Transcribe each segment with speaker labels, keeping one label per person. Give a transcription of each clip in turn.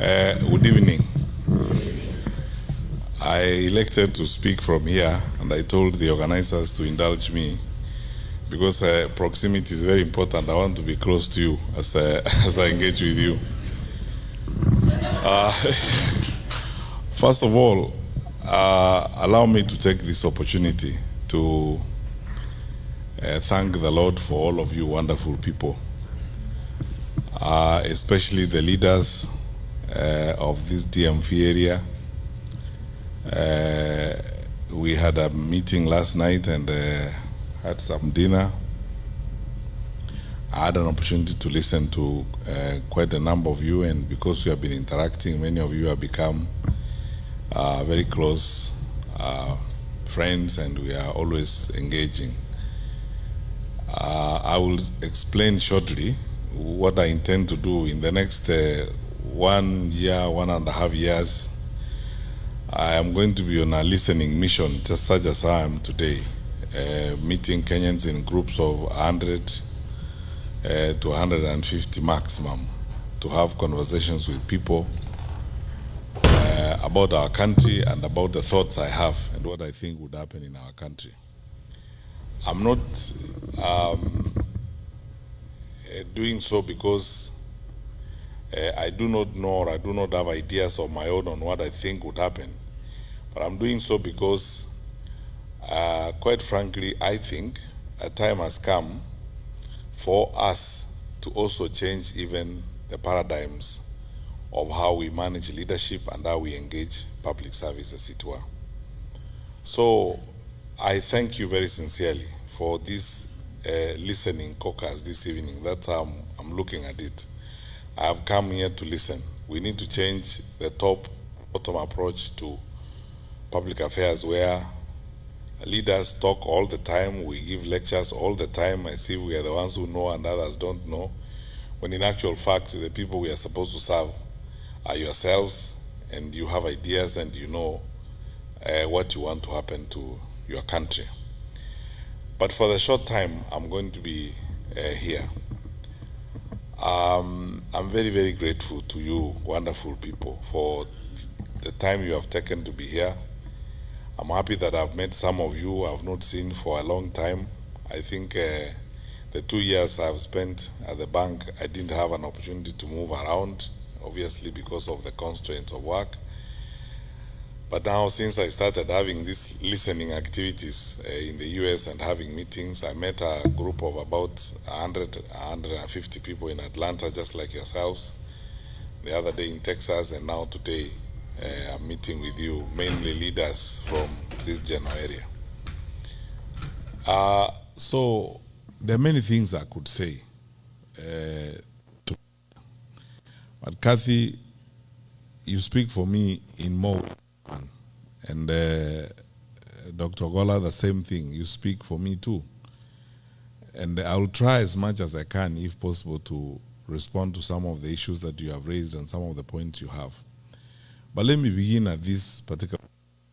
Speaker 1: Good evening. I elected to speak from here, and I told the organizers to indulge me because proximity is very important. I want to be close to you as I engage with you. First of all, allow me to take this opportunity to thank the Lord for all of you wonderful people, especially the leaders of this DMV area. We had a meeting last night and had some dinner. I had an opportunity to listen to quite a number of you, and because we have been interacting, many of you have become very close friends, and we are always engaging. I will explain shortly what I intend to do in the next 1 year, 1.5 years. I am going to be on a listening mission, just such as I am today, meeting Kenyans in groups of 100 to 150 maximum, to have conversations with people about our country and about the thoughts I have and what I think would happen in our country. I'm not doing so because I do not know, or I do not have ideas of my own on what I think would happen. But I'm doing so because, quite frankly, I think a time has come for us to also change even the paradigms of how we manage leadership and how we engage public service, as it were. So I thank you very sincerely for this listening caucus this evening. That's how I'm looking at it. I have come here to listen. We need to change the top-bottom approach to public affairs, where leaders talk all the time, we give lectures all the time, as if we are the ones who know and others don't know, when in actual fact the people we are supposed to serve are yourselves, and you have ideas and you know what you want to happen to your country. But for the short time I'm going to be here, I'm very, very grateful to you wonderful people for the time you have taken to be here. I'm happy that I've met some of you I've not seen for a long time. I think the 2 years I've spent at the bank, I didn't have an opportunity to move around, obviously because of the constraints of work. But now, since I started having these listening activities in the US and having meetings, I met a group of about 150 people in Atlanta, just like yourselves. The other day in Texas, and now today I'm meeting with you, mainly leaders from this general area. So there are many things I could say. But Kathy, you speak for me in more. And Dr. Gola, the same thing. You speak for me too. And I'll try as much as I can, if possible, to respond to some of the issues that you have raised and some of the points you have. But let me begin at this particular,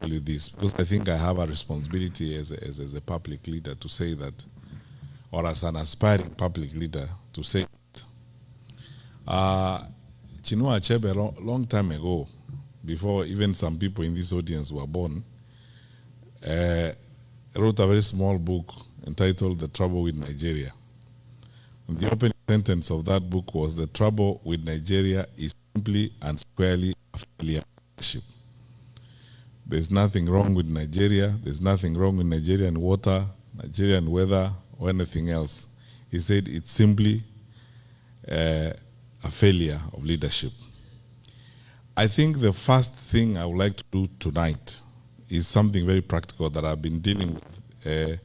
Speaker 1: because I think I have a responsibility as a public leader to say that, or as an aspiring public leader to say that. Chinua Achebe, long time ago, before even some people in this audience were born, wrote a very small book entitled The Trouble with Nigeria. And the opening sentence of that book was, "The trouble with Nigeria is simply and squarely a failure of leadership." There's nothing wrong with Nigeria. There's nothing wrong with Nigerian water, Nigerian weather, or anything else. He said it's simply a failure of leadership. I think the first thing I would like to do tonight is something very practical that I've been dealing with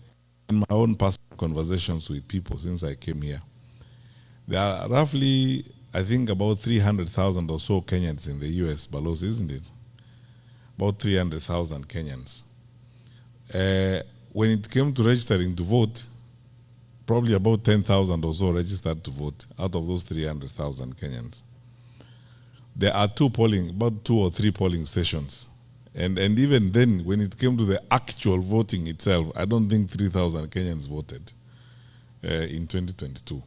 Speaker 1: in my own personal conversations with people since I came here. There are roughly, I think, about 300,000 or so Kenyans in the US, Balos, isn't it? About 300,000 Kenyans. When it came to registering to vote, probably about 10,000 or so registered to vote out of those 300,000 Kenyans. There are about 2 or 3 polling stations. And even then, when it came to the actual voting itself, I don't think 3,000 Kenyans voted in 2022.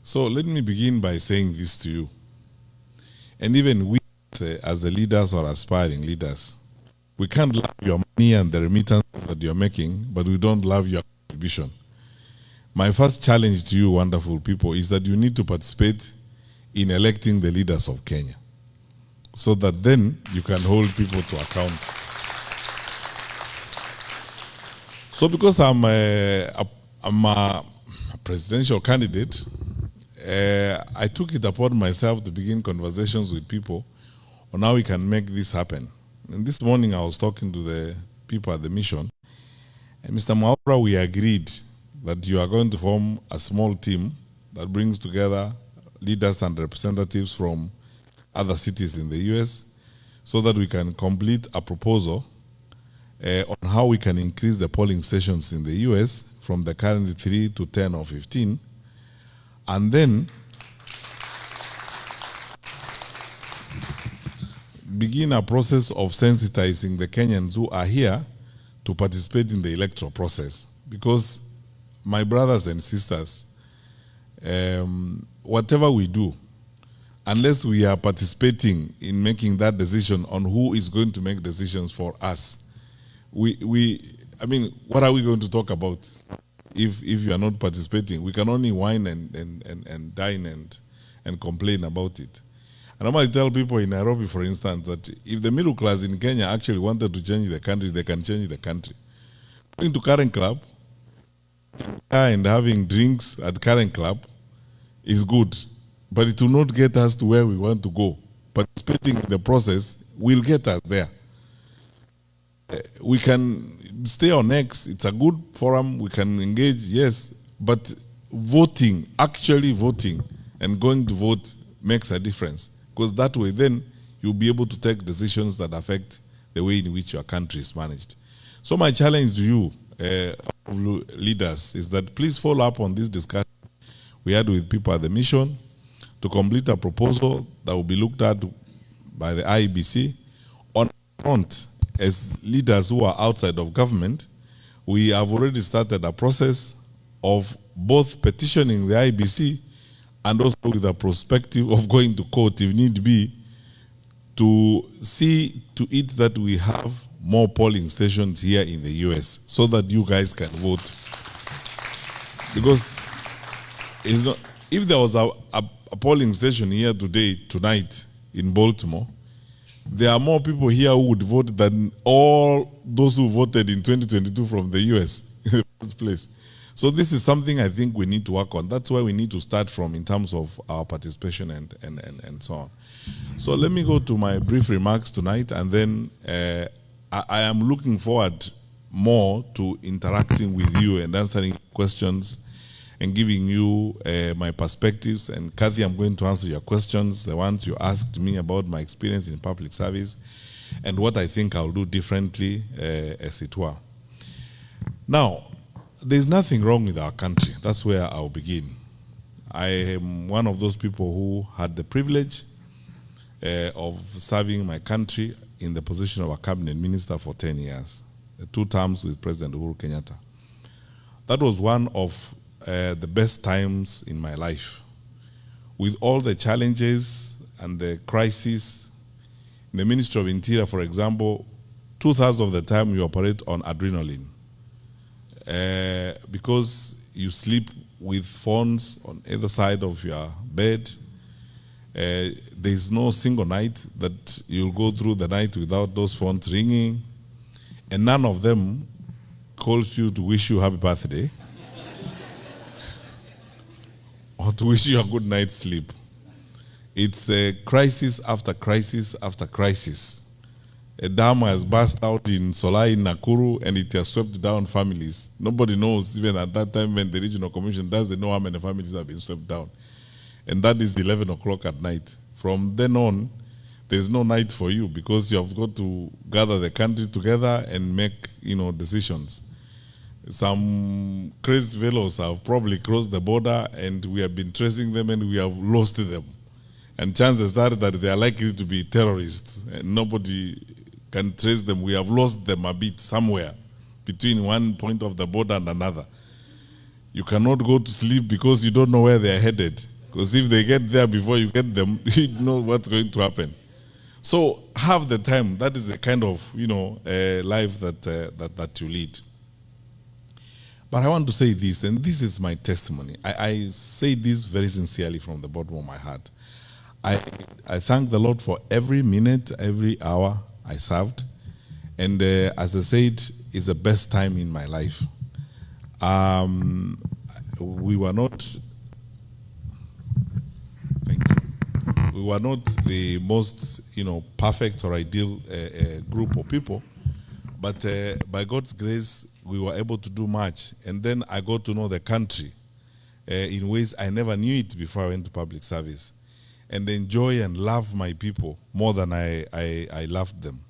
Speaker 1: So let me begin by saying this to you. And even we, as the leaders or aspiring leaders, we can't love your money and the remittances that you're making, but we don't love your contribution. My first challenge to you, wonderful people, is that you need to participate in electing the leaders of Kenya, so that then you can hold people to account. So because I'm a presidential candidate, I took it upon myself to begin conversations with people on how we can make this happen. And this morning I was talking to the people at the mission, and Mr. Mwaura, we agreed that you are going to form a small team that brings together leaders and representatives from other cities in the US, so that we can complete a proposal on how we can increase the polling stations in the US from the current 3 to 10 or 15, and then begin a process of sensitizing the Kenyans who are here to participate in the electoral process. Because, my brothers and sisters, whatever we do, unless we are participating in making that decision on who is going to make decisions for us, I mean, what are we going to talk about if you are not participating? We can only whine and dine and complain about it. And I might tell people in Nairobi, for instance, that if the middle class in Kenya actually wanted to change the country, they can change the country. Going to Current Club and having drinks at Current Club is good, but it will not get us to where we want to go. Participating in the process will get us there. We can stay on X, it's a good forum, we can engage, yes, but voting, actually voting and going to vote makes a difference, because that way then you'll be able to take decisions that affect the way in which your country is managed. So my challenge to you, leaders, is that please follow up on this discussion we had with people at the mission to complete a proposal that will be looked at by the IEBC on front. As leaders who are outside of government, we have already started a process of both petitioning the IBC and also with a perspective of going to court if need be, to see to it that we have more polling stations here in the US so that you guys can vote. Because it's not, if there was a polling station here tonight in Baltimore, there are more people here who would vote than all those who voted in 2022 from the US in the first place. So this is something I think we need to work on. That's where we need to start from in terms of our participation and so on. So let me go to my brief remarks tonight, and then I am looking forward more to interacting with you and answering questions and giving you my perspectives. And Kathy, I'm going to answer your questions, the ones you asked me about my experience in public service and what I think I'll do differently, as it were. Now, there's nothing wrong with our country. That's where I'll begin. I am one of those people who had the privilege of serving my country in the position of a cabinet minister for 10 years, 2 terms with President Uhuru Kenyatta. That was one of the best times in my life. With all the challenges and the crises, in the Ministry of Interior, for example, 2/3 of the time you operate on adrenaline. Because you sleep with phones on either side of your bed. There's no single night that you'll go through the night without those phones ringing, and none of them calls you to wish you happy birthday or to wish you a good night's sleep. It's a crisis after crisis after crisis. A dam has burst out in Solai, in Nakuru, and it has swept down families. Nobody knows, even at that time when the regional commission doesn't know how many families have been swept down. And that is 11 o'clock at night. From then on, there's no night for you, because you have got to gather the country together and make, decisions. Some crazy fellows have probably crossed the border, and we have been tracing them, and we have lost them. And chances are that they are likely to be terrorists, and nobody can trace them. We have lost them a bit somewhere between one point of the border and another. You cannot go to sleep because you don't know where they are headed. Because if they get there before you get them, you know what's going to happen. So have the time. That is the kind of life that you lead. But I want to say this, and this is my testimony. I say this very sincerely from the bottom of my heart. I thank the Lord for every minute, every hour I served. And as I said, it's the best time in my life. We were not, thank you. We were not the most, perfect or ideal group of people. But by God's grace, we were able to do much. And then I got to know the country in ways I never knew it before I went to public service. And enjoy and love my people more than I loved them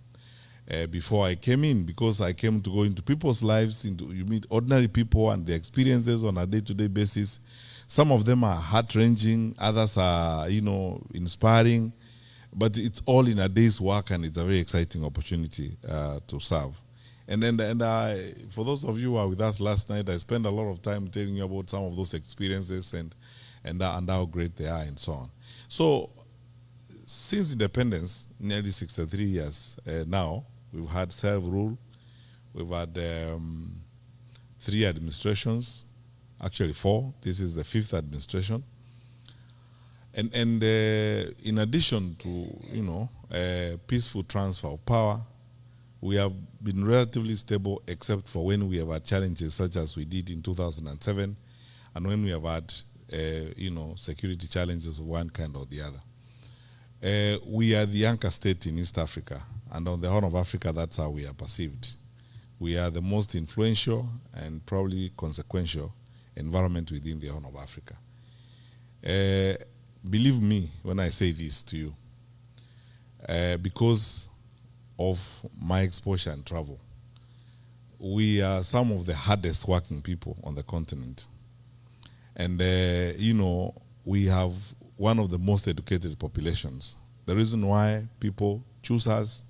Speaker 1: before I came in, because I came to go into people's lives. You meet ordinary people and their experiences on a day-to-day basis. Some of them are heart-wrenching, others are, inspiring. But it's all in a day's work, and it's a very exciting opportunity to serve. And for those of you who were with us last night, I spent a lot of time telling you about some of those experiences and how great they are and so on. So, since independence, nearly 63 years now, we've had self-rule, we've had 3 administrations, actually 4. This is the 5th administration. And in addition to peaceful transfer of power, we have been relatively stable, except for when we have had challenges such as we did in 2007, and when we have had security challenges of one kind or the other. We are the anchor state in East Africa, and on the Horn of Africa, that's how we are perceived. We are the most influential and probably consequential environment within the Horn of Africa. Believe me when I say this to you, because of my exposure and travel, we are some of the hardest working people on the continent. And, we have one of the most educated populations. The reason why people choose us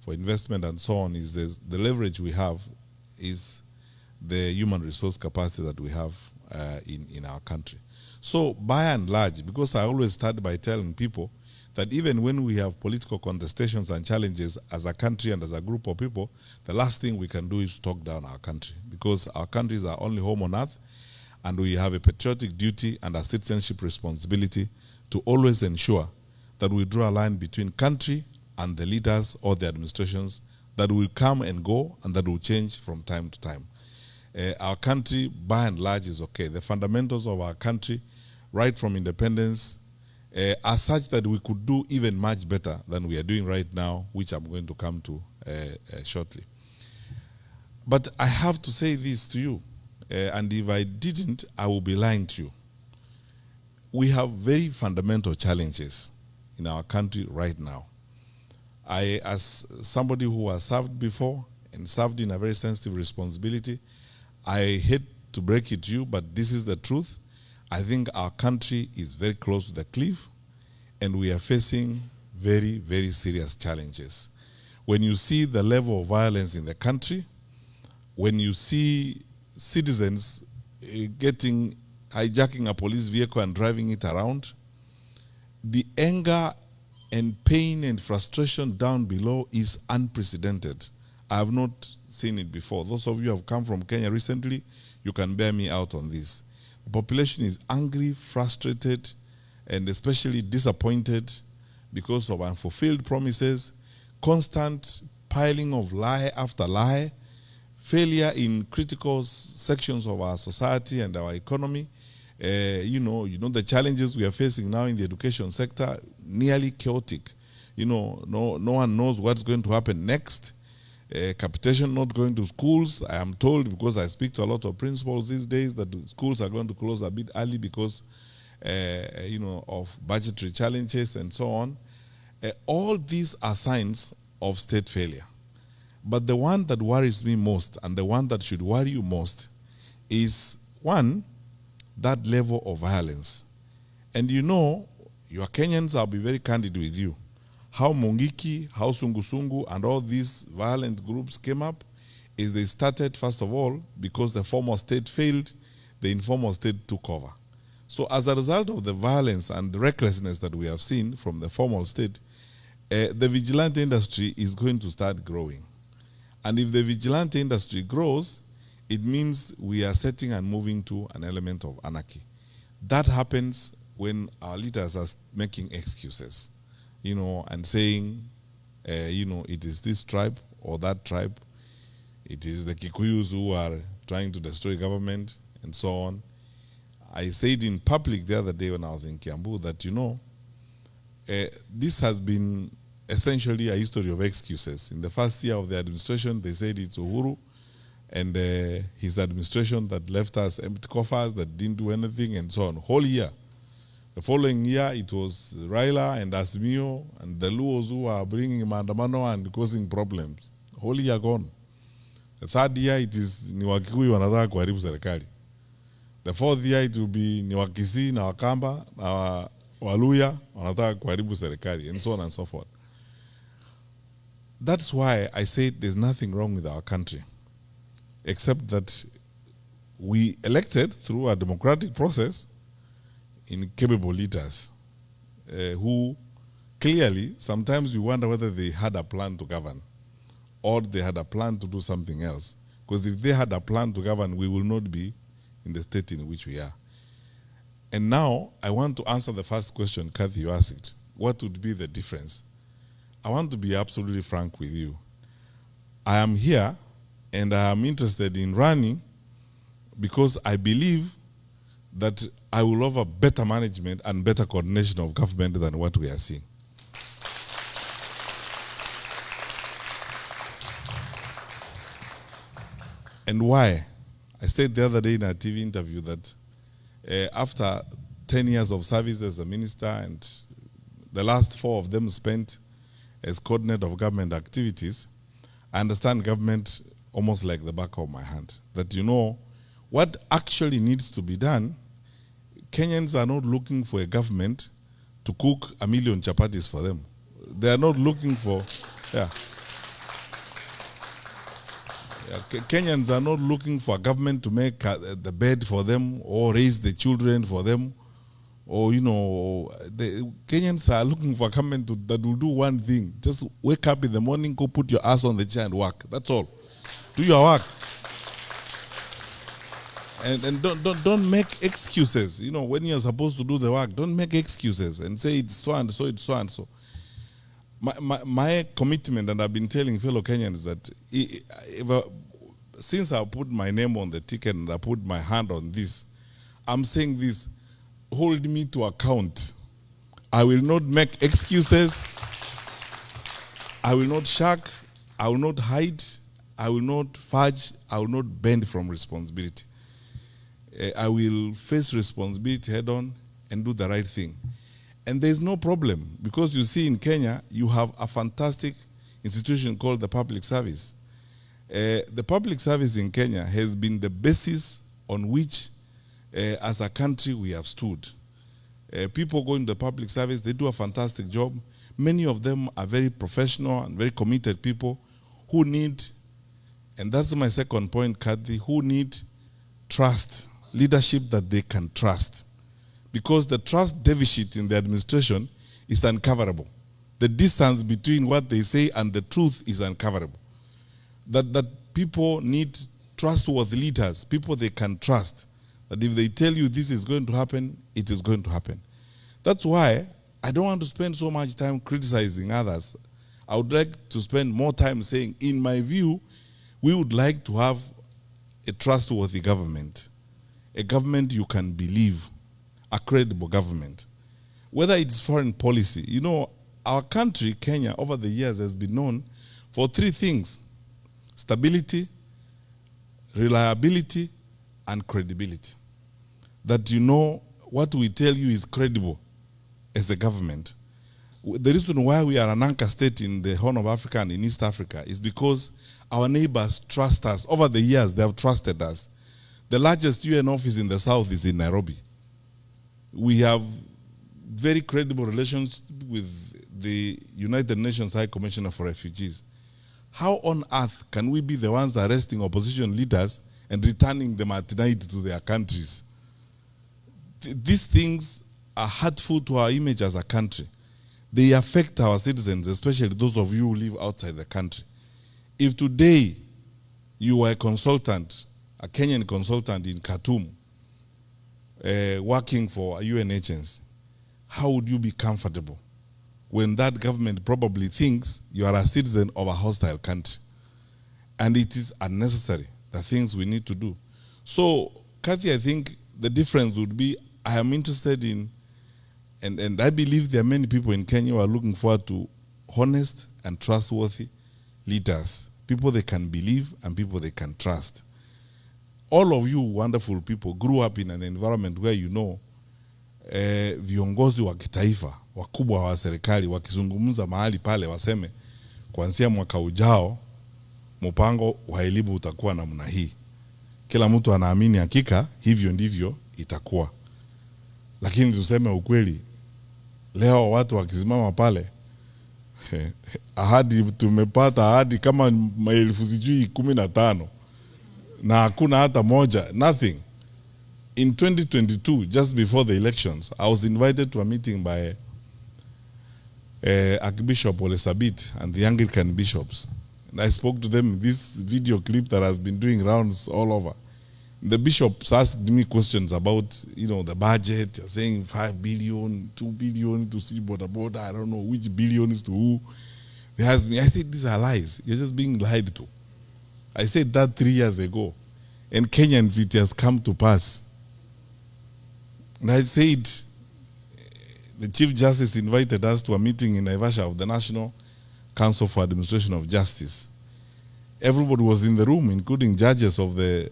Speaker 1: for investment and so on is the leverage we have is the human resource capacity that we have in our country. So by and large, because I always start by telling people that even when we have political contestations and challenges as a country and as a group of people, the last thing we can do is talk down our country, because our country is our only home on earth. And we have a patriotic duty and a citizenship responsibility to always ensure that we draw a line between country and the leaders or the administrations that will come and go and that will change from time to time. Our country, by and large, is okay. The fundamentals of our country, right from independence, are such that we could do even much better than we are doing right now, which I'm going to come to shortly. But I have to say this to you. And if I didn't, I will be lying to you. We have very fundamental challenges in our country right now. I, as somebody who has served before and served in a very sensitive responsibility, I hate to break it to you, but this is the truth. I think our country is very close to the cliff, and we are facing very, very serious challenges. When you see the level of violence in the country, when you see citizens hijacking a police vehicle and driving it around, the anger and pain and frustration down below is unprecedented. I have not seen it before. Those of you who have come from Kenya recently, you can bear me out on this. The population is angry, frustrated, and especially disappointed because of unfulfilled promises, constant piling of lie after lie, failure in critical sections of our society and our economy. The challenges we are facing now in the education sector, nearly chaotic. No one knows what's going to happen next. Capitation not going to schools. I am told, because I speak to a lot of principals these days, that schools are going to close a bit early because of budgetary challenges and so on. All these are signs of state failure. But the one that worries me most, and the one that should worry you most, is one, that level of violence. And you are Kenyans, I'll be very candid with you. How Mungiki, how Sungusungu, and all these violent groups came up is they started, first of all, because the former state failed, the informal state took over. So as a result of the violence and the recklessness that we have seen from the formal state, the vigilante industry is going to start growing. And if the vigilante industry grows, it means we are setting and moving to an element of anarchy. That happens when our leaders are making excuses, and saying, it is this tribe or that tribe, it is the Kikuyus who are trying to destroy government, and so on. I said in public the other day when I was in Kiambu that, this has been essentially a history of excuses. In the first year of the administration, they said it's Uhuru and his administration that left us empty coffers, that didn't do anything, and so on. Whole year. The following year, it was Raila and Asmio and the Luos who are bringing maandamano and causing problems. Whole year gone. The third year, it is ni Wakikuyu wanataka kuharibu serikali. The fourth year, it will be ni Wakisii na Wakamba na Waluya wanataka kuharibu serikali, and so on and so forth. That's why I said there's nothing wrong with our country, except that we elected through a democratic process incapable leaders who clearly, sometimes you wonder whether they had a plan to govern or they had a plan to do something else. Because if they had a plan to govern, we will not be in the state in which we are. And now, I want to answer the first question, Kathy, you asked. What would be the difference? I want to be absolutely frank with you. I am here and I am interested in running because I believe that I will offer better management and better coordination of government than what we are seeing. And why? I said the other day in a TV interview that after 10 years of service as a minister, and the last 4 of them spent as coordinator of government activities, I understand government almost like the back of my hand. That what actually needs to be done. Kenyans are not looking for a government to cook 1 million chapatis for them. They are not looking for, Kenyans are not looking for a government to make the bed for them or raise the children for them. Or, the Kenyans are looking for a government that will do one thing. Just wake up in the morning, go put your ass on the chair and work. That's all. Do your work. And don't make excuses. When you're supposed to do the work, don't make excuses and say it's so and so, it's so and so. My commitment, and I've been telling fellow Kenyans that since I put my name on the ticket and I put my hand on this, I'm saying this, hold me to account. I will not make excuses. I will not shirk. I will not hide. I will not fudge. I will not bend from responsibility. I will face responsibility head on and do the right thing. And there's no problem, because you see in Kenya, you have a fantastic institution called the public service. The public service in Kenya has been the basis on which, as a country, we have stood. People go into the public service, they do a fantastic job. Many of them are very professional and very committed people who need, and that's my second point, Kathy, who need trust. Leadership that they can trust. Because the trust deficit in the administration is uncoverable. The distance between what they say and the truth is uncoverable. That people need trustworthy leaders, people they can trust. That if they tell you this is going to happen, it is going to happen. That's why I don't want to spend so much time criticizing others. I would like to spend more time saying, in my view, we would like to have a trustworthy government. A government you can believe, a credible government. Whether it's foreign policy. Our country, Kenya, over the years has been known for 3 things: stability, reliability, and credibility. That what we tell you is credible as a government. The reason why we are an anchor state in the Horn of Africa and in East Africa is because our neighbors trust us. Over the years, they have trusted us. The largest UN office in the south is in Nairobi. We have very credible relations with the United Nations High Commissioner for Refugees. How on earth can we be the ones arresting opposition leaders and returning them at night to their countries? these things are hurtful to our image as a country. They affect our citizens, especially those of you who live outside the country. If today you were a consultant, a Kenyan consultant in Khartoum, working for a UN agency, how would you be comfortable when that government probably thinks you are a citizen of a hostile country? And it is unnecessary, the things we need to do. So, Kathy, I think the difference would be, I am interested in, and I believe there are many people in Kenya who are looking forward to honest and trustworthy leaders, people they can believe and people they can trust. All of you wonderful people grew up in an environment where you know viongozi wa kitaifa, wakubwa wa serikali, wakizungumza mahali pale waseme, kuanzia mwaka ujao, mpango wa elimu utakuwa namna hii. Kila mtu anaamini hakika hivyo ndivyo itakuwa. Lakini tuseme ukweli, leo watu wakisimama pale, ahadi tumepata ahadi kama maelfu sijui 15 na hakuna hata moja, nothing. In 2022, just before the elections, I was invited to a meeting by Archbishop Ole Sabit and the Anglican bishops. And I spoke to them, this video clip that has been doing rounds all over. The bishops asked me questions about, you know, the budget, saying 5 billion, 2 billion to see border, I don't know which billion is to who. They asked me, I said, these are lies. You're just being lied to. I said that 3 years ago. And Kenyans, it has come to pass. And I said, the Chief Justice invited us to a meeting in Naivasha of the National Council for Administration of Justice. Everybody was in the room, including judges of the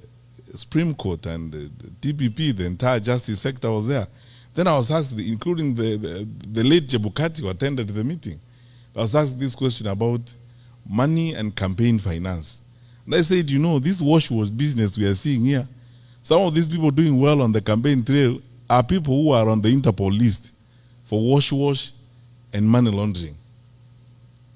Speaker 1: Supreme Court and the DPP, the entire justice sector was there. Then I was asked, including the late Jebukati who attended the meeting, I was asked this question about money and campaign finance. And I said, you know, this wash-wash business we are seeing here, some of these people doing well on the campaign trail are people who are on the Interpol list for wash-wash and money laundering.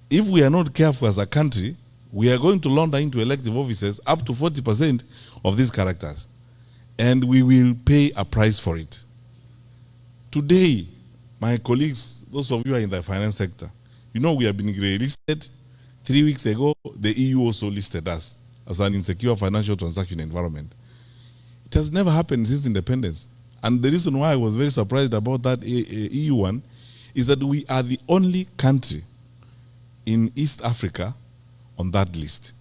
Speaker 1: If we are not careful as a country, we are going to launder into elective offices up to 40% of these characters. And we will pay a price for it. Today, my colleagues, those of you who are in the finance sector, you know we have been grey-listed. 3 weeks ago, the EU also listed us as an insecure financial transaction environment. It has never happened since independence. And the reason why I was very surprised about that EU one is that we are the only country in East Africa on that list.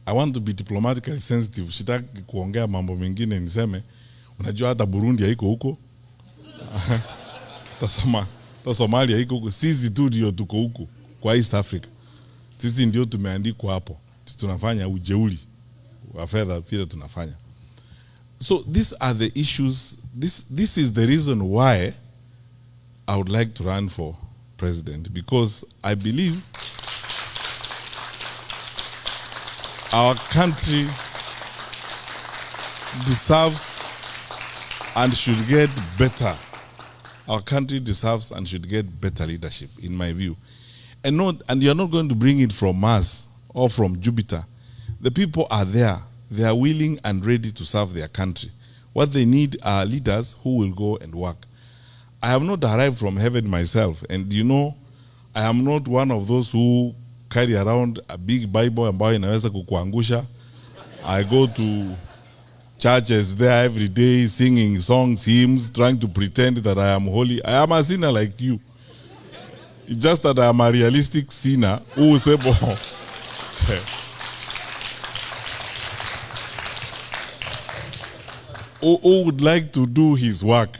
Speaker 1: I want to be diplomatically sensitive. Sitaki kuongea mambo mengine niseme, unajua hata Burundi haiko huko. Ta Somalia haiko huko. Sisi tu ndio tuko huko kwa East Africa. Sisi ndio tumeandikwa hapo. Sisi tunafanya ujeuri wa fedha pia tunafanya. So these are the issues. This is the reason why I would like to run for president, because I believe our country deserves and should get better. Our country deserves and should get better leadership, in my view. And you're not going to bring it from Mars or from Jupiter. The people are there. They are willing and ready to serve their country. What they need are leaders who will go and work. I have not arrived from heaven myself. And you know, I am not one of those who carry around a big Bible ambayo inaweza kukuangusha. I go to churches there every day, singing songs, hymns, trying to pretend that I am holy. I am a sinner like you. It's just that I am a realistic sinner who will say, who would like to do his work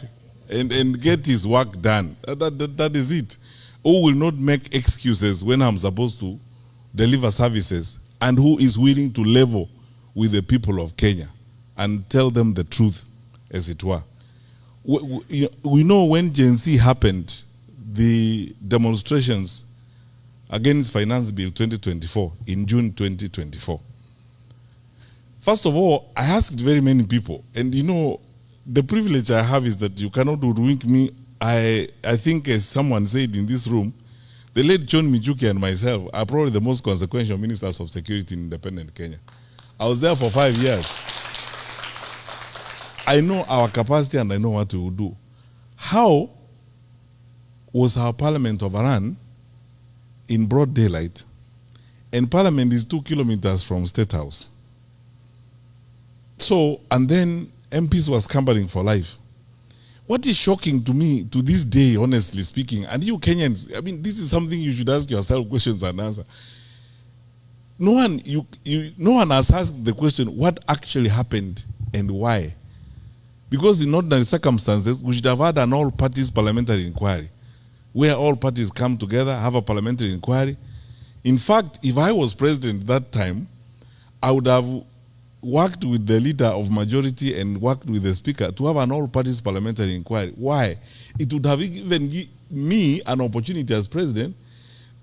Speaker 1: and get his work done. That is it. Who will not make excuses when I'm supposed to deliver services, and who is willing to level with the people of Kenya and tell them the truth, as it were. We know when Gen Z happened, the demonstrations against Finance Bill 2024 in June 2024. First of all, I asked very many people, and you know, the privilege I have is that you cannot hoodwink me. I think, as someone said in this room, the late John Mijuki and myself are probably the most consequential ministers of security in independent Kenya. I was there for 5 years. I know our capacity and I know what we will do. How was our parliament overrun in broad daylight, and parliament is 2 kilometers from State House? So, and then MPs were scampering for life. What is shocking to me to this day, honestly speaking, and you Kenyans, I mean, this is something you should ask yourself questions and answer. No one has asked the question, what actually happened and why? Because in ordinary circumstances, we should have had an all-parties parliamentary inquiry, where all parties come together, have a parliamentary inquiry. In fact, if I was president that time, I would have worked with the leader of majority and worked with the speaker to have an all-parties parliamentary inquiry. Why? It would have even given me an opportunity as president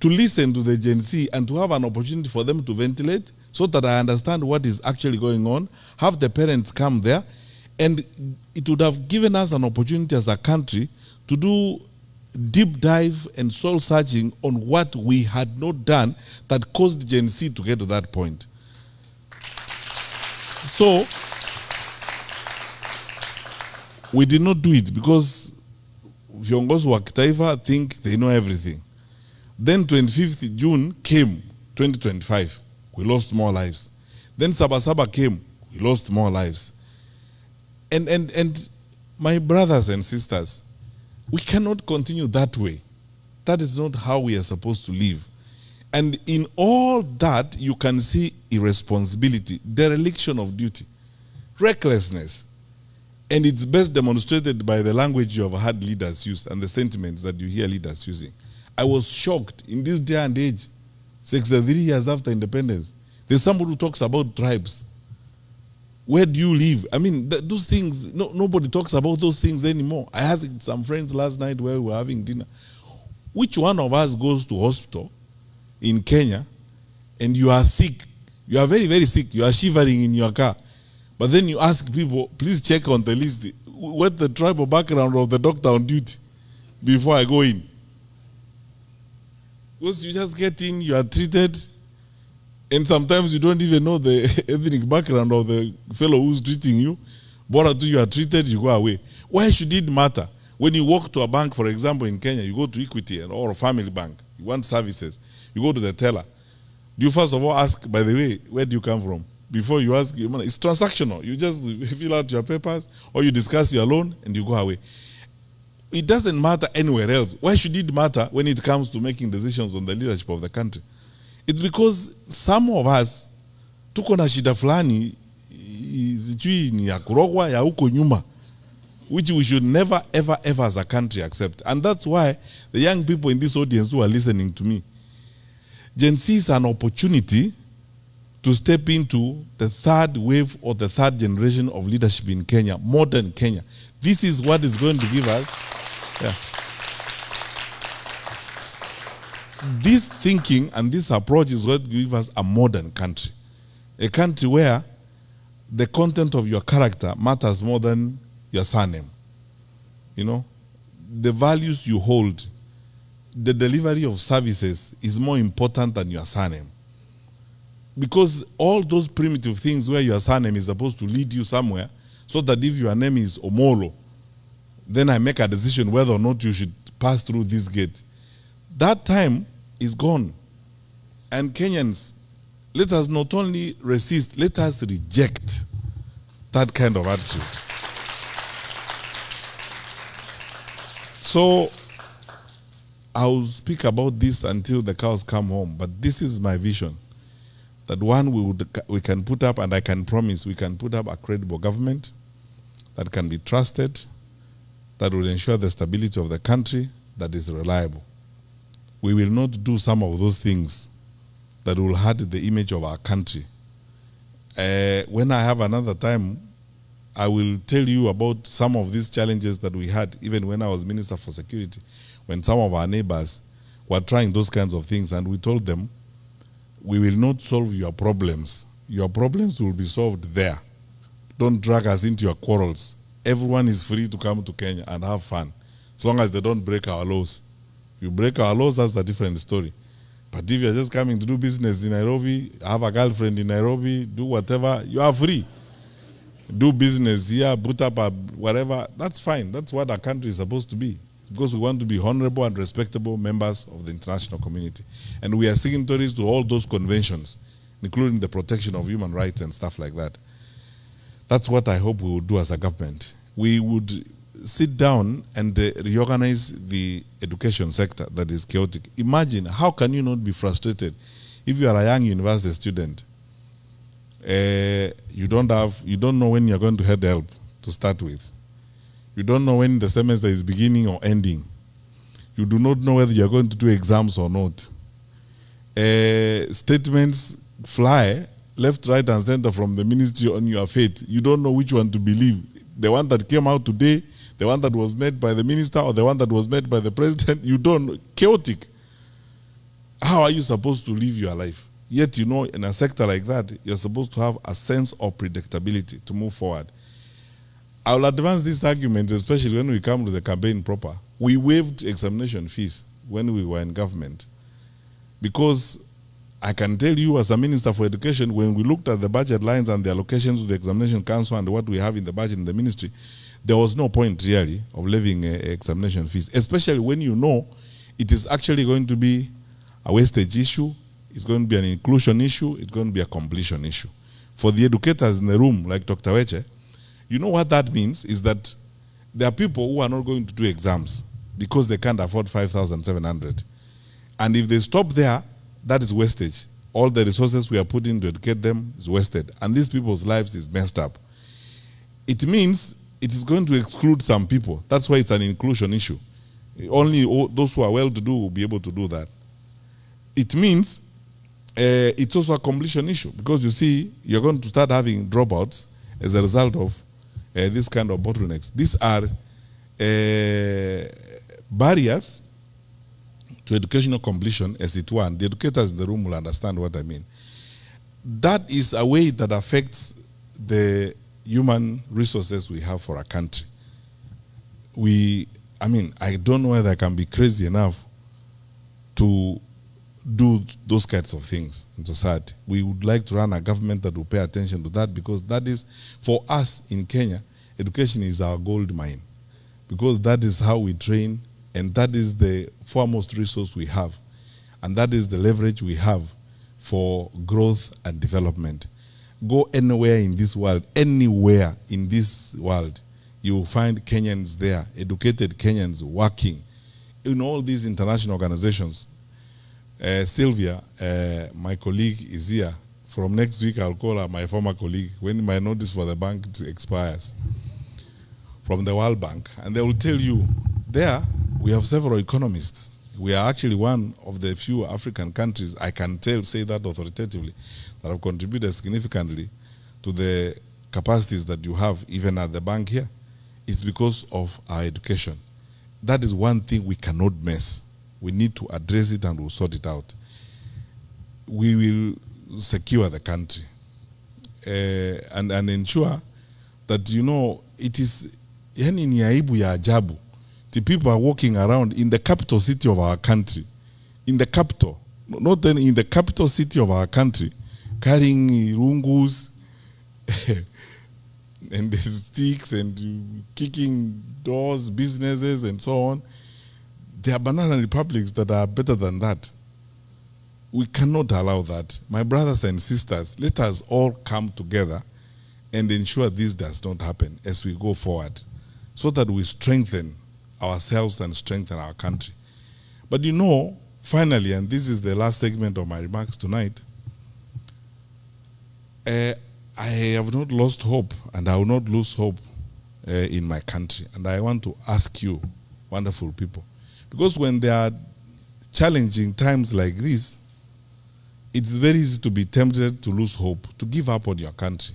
Speaker 1: to listen to the Gen Z and to have an opportunity for them to ventilate so that I understand what is actually going on, have the parents come there, and it would have given us an opportunity as a country to do deep dive and soul searching on what we had not done that caused Gen Z to get to that point. So, we did not do it because viongozi wa kitaifa think they know everything. Then 25th June came, 2025. We lost more lives. Then Sabasaba came. We lost more lives. And my brothers and sisters, we cannot continue that way. That is not how we are supposed to live. And in all that, you can see irresponsibility, dereliction of duty, recklessness. And it's best demonstrated by the language you have heard leaders use and the sentiments that you hear leaders using. I was shocked in this day and age, 63 years after independence. There's somebody who talks about tribes. Where do you live? I mean, those things, nobody talks about those things anymore. I asked some friends last night where we were having dinner, which one of us goes to hospital in Kenya and you are sick, you are very, very sick, you are shivering in your car, but then you ask people, please check on the list, what's the tribal background of the doctor on duty before I go in? Because you just get in, you are treated, and sometimes you don't even know the ethnic background of the fellow who's treating you. But until you are treated, you go away. Why should it matter? When you walk to a bank, for example, in Kenya, you go to Equity or a family bank, you want services, you go to the teller. Do you first of all ask, by the way, where do you come from? Before you ask your money. It's transactional. You just fill out your papers or you discuss your loan and you go away. It doesn't matter anywhere else. Why should it matter when it comes to making decisions on the leadership of the country? It's because some of us tuko na shida fulani sijui ni ya kurogwa ya huko nyuma, which we should never ever ever as a country accept. And that's why the young people in this audience who are listening to me, Gen Z is an opportunity to step into the third wave or the third generation of leadership in Kenya, modern Kenya. This is what is going to give us. This thinking and this approach is what gives us a modern country. A country where the content of your character matters more than your surname. You know, the values you hold, the delivery of services is more important than your surname. Because all those primitive things where your surname is supposed to lead you somewhere, so that if your name is Omolo, then I make a decision whether or not you should pass through this gate. That time is gone. And Kenyans, let us not only resist, let us reject that kind of attitude. So I'll speak about this until the cows come home, but this is my vision. That one, we can put up, and I can promise, we can put up a credible government that can be trusted, that will ensure the stability of the country, that is reliable. We will not do some of those things that will hurt the image of our country. When I have another time, I will tell you about some of these challenges that we had, even when I was Minister for Security, when some of our neighbors were trying those kinds of things, and we told them, we will not solve your problems. Your problems will be solved there. Don't drag us into your quarrels. Everyone is free to come to Kenya and have fun, as long as they don't break our laws. If you break our laws, that's a different story. But if you're just coming to do business in Nairobi, have a girlfriend in Nairobi, do whatever, you are free. do business here, put up a whatever. That's fine. That's what our country is supposed to be. Because we want to be honorable and respectable members of the international community. And we are signatories to all those conventions, including the protection of human rights and stuff like that. That's what I hope we would do as a government. We would sit down and reorganize the education sector that is chaotic. Imagine, how can you not be frustrated if you are a young university student? You don't know when you're going to get help to start with. You don't know when the semester is beginning or ending. You do not know whether you're going to do exams or not. Statements fly left, right, and center from the ministry on your fate. You don't know which one to believe. The one that came out today, the one that was made by the minister, or the one that was made by the president. You don't know. Chaotic. How are you supposed to live your life? Yet, you know, in a sector like that, you're supposed to have a sense of predictability to move forward. I will advance this argument, especially when we come to the campaign proper. We waived examination fees when we were in government. Because I can tell you, as a Minister for Education, when we looked at the budget lines and the allocations to the Examination Council and what we have in the budget in the ministry, there was no point really of levying examination fees, especially when you know it is actually going to be a wastage issue, it's going to be an inclusion issue, it's going to be a completion issue. For the educators in the room, like Dr. Weche, you know what that means is that there are people who are not going to do exams because they can't afford 5,700. And if they stop there, that is wastage. All the resources we are putting to educate them is wasted. And these people's lives is messed up. It means it is going to exclude some people. That's why it's an inclusion issue. Only those who are well-to-do will be able to do that. It means it's also a completion issue because, you see, you're going to start having dropouts as a result of this kind of bottlenecks. These are barriers to educational completion, as it were, and the educators in the room will understand what I mean. That is a way that affects the human resources we have for our country. I don't know whether I can be crazy enough to do those kinds of things in society. We would like to run a government that will pay attention to that, because that is, for us in Kenya, education is our gold mine, because that is how we train, and that is the foremost resource we have, and that is the leverage we have for growth and development. Go anywhere in this world, you will find Kenyans there, educated Kenyans working in all these international organizations. Sylvia, my colleague, is here. From next week, I'll call her my former colleague when my notice for the bank expires, from the World Bank. And they will tell you, there, we have several economists. We are actually one of the few African countries, I can say that authoritatively, that have contributed significantly to the capacities that you have, even at the bank here. It's because of our education. That is one thing we cannot miss. We need to address it, and we'll sort it out. We will secure the country and ensure that, you know, it is, yani ni aibu ya ajabu. The people are walking around in the capital city of our country, in the capital, not then in the capital city of our country, carrying rungus and the sticks and kicking doors, businesses, and so on. There are banana republics that are better than that. We cannot allow that. My brothers and sisters, let us all come together and ensure this does not happen as we go forward, so that we strengthen ourselves and strengthen our country. But you know, finally, and this is the last segment of my remarks tonight, I have not lost hope, and I will not lose hope in my country. And I want to ask you, wonderful people, because when there are challenging times like this, it's very easy to be tempted to lose hope, to give up on your country.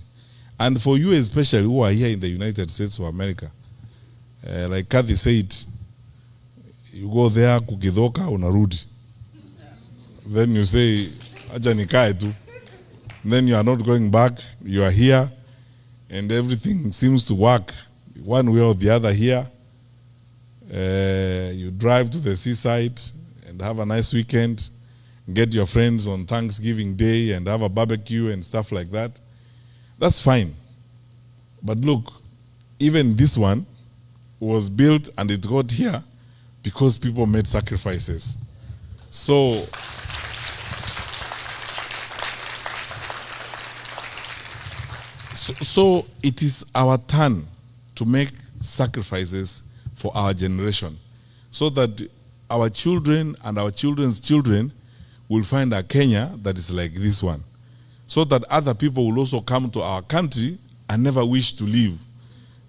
Speaker 1: And for you especially, who are here in the United States of America, like Kathy said, you go there, kukidoka, unarudi. Then you say, acha nikae tu. Then you are not going back, you are here, and everything seems to work one way or the other here. You drive to the seaside and have a nice weekend, get your friends on Thanksgiving Day and have a barbecue and stuff like that. That's fine. But look, even this one was built and it got here because people made sacrifices. So it is our turn to make sacrifices for our generation so that our children and our children's children will find a Kenya that is like this one, so that other people will also come to our country and never wish to leave,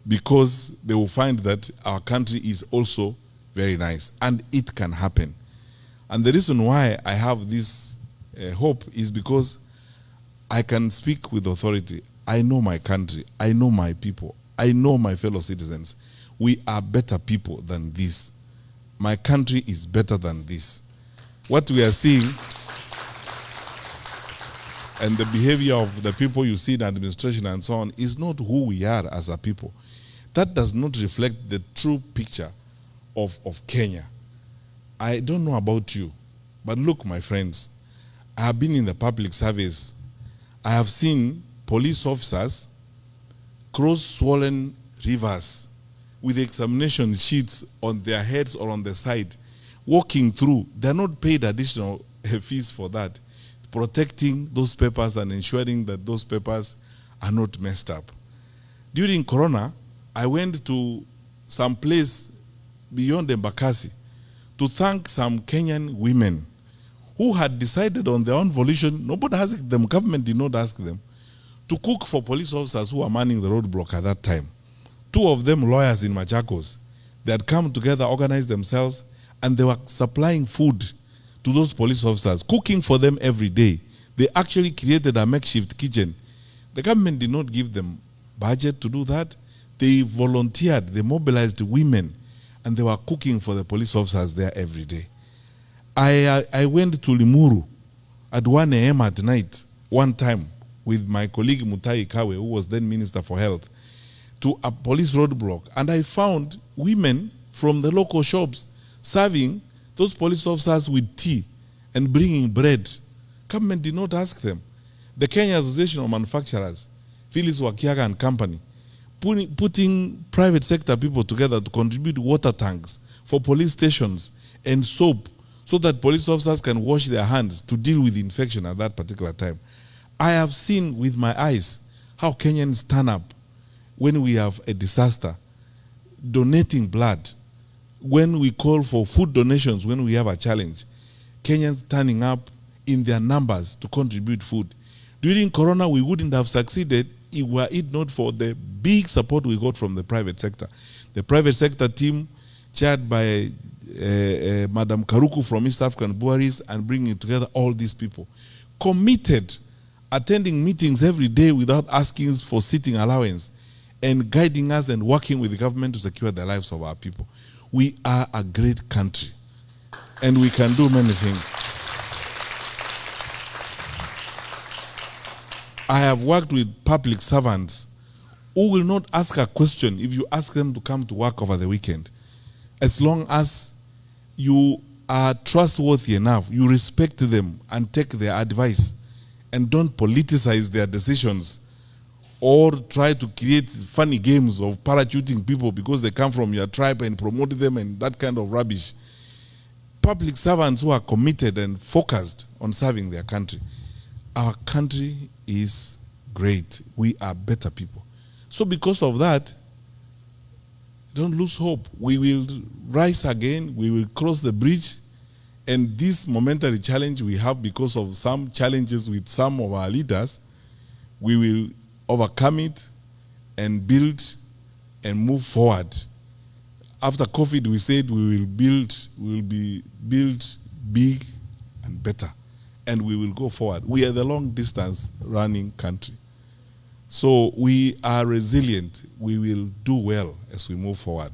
Speaker 1: because they will find that our country is also very nice, and it can happen. And the reason why I have this hope is because I can speak with authority. I know my country. I know my people. I know my fellow citizens. We are better people than this. My country is better than this. What we are seeing and the behavior of the people you see in administration and so on is not who we are as a people. That does not reflect the true picture of Kenya. I don't know about you, but look, my friends, I have been in the public service. I have seen police officers cross swollen rivers with examination sheets on their heads or on the side, walking through. They're not paid additional fees for that, protecting those papers and ensuring that those papers are not messed up. During Corona, I went to some place beyond Embakasi to thank some Kenyan women who had decided on their own volition, nobody asked them, government did not ask them, to cook for police officers who were manning the roadblock at that time. Two of them lawyers in Machakos. They had come together, organized themselves, and they were supplying food to those police officers, cooking for them every day. They actually created a makeshift kitchen. The government did not give them budget to do that. They volunteered, they mobilized women, and they were cooking for the police officers there every day. I went to Limuru at 1 a.m. at night one time with my colleague Mutai Kawe, who was then Minister for Health, to a police roadblock, and I found women from the local shops serving those police officers with tea and bringing bread. Government did not ask them. The Kenya Association of Manufacturers, Phyllis Wakiaga and Company, putting private sector people together to contribute water tanks for police stations and soap so that police officers can wash their hands to deal with infection at that particular time. I have seen with my eyes how Kenyans stand up when we have a disaster, donating blood, when we call for food donations, when we have a challenge. Kenyans turning up in their numbers to contribute food. During Corona, we wouldn't have succeeded were it not for the big support we got from the private sector. The private sector team, chaired by Madam Karuku from East African Breweries, and bringing together all these people, committed, attending meetings every day without asking for sitting allowance, and guiding us and working with the government to secure the lives of our people. We are a great country, and we can do many things. I have worked with public servants who will not ask a question if you ask them to come to work over the weekend. As long as you are trustworthy enough, you respect them and take their advice and don't politicize their decisions or try to create funny games of parachuting people because they come from your tribe and promote them and that kind of rubbish. Public servants who are committed and focused on serving their country. Our country is great. We are better people. So because of that, don't lose hope. We will rise again. We will cross the bridge. And this momentary challenge we have because of some challenges with some of our leaders, we will overcome it and build and move forward. After COVID, we said we will be built big and better, and we will go forward. We are the long-distance running country. So we are resilient. We will do well as we move forward.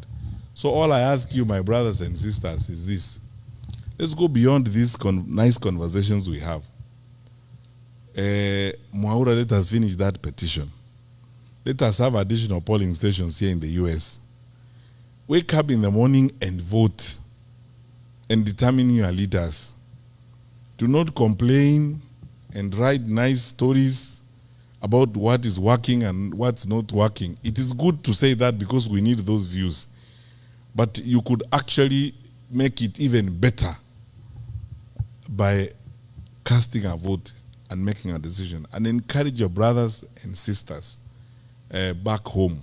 Speaker 1: So all I ask you, my brothers and sisters, is this. Let's go beyond these nice conversations we have. Mwaura, let us finish that petition. Let us have additional polling stations here in the US. Wake up in the morning and vote and determine your leaders. Do not complain and write nice stories about what is working and what's not working. It is good to say that because we need those views. But you could actually make it even better by casting a vote and making a decision, and encourage your brothers and sisters back home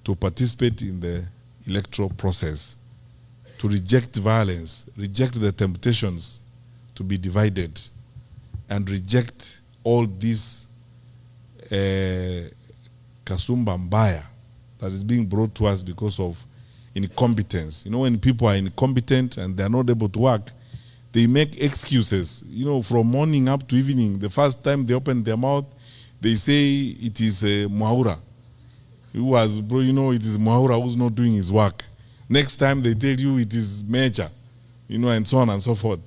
Speaker 1: to participate in the electoral process, to reject violence, reject the temptations to be divided, and reject all this kasumba mbaya that is being brought to us because of incompetence. You know, when people are incompetent and they are not able to work, they make excuses. You know, from morning up to evening, the first time they open their mouth, they say it is Mwaura. It is Mwaura who's not doing his work. Next time they tell you it is Major, and so on and so forth.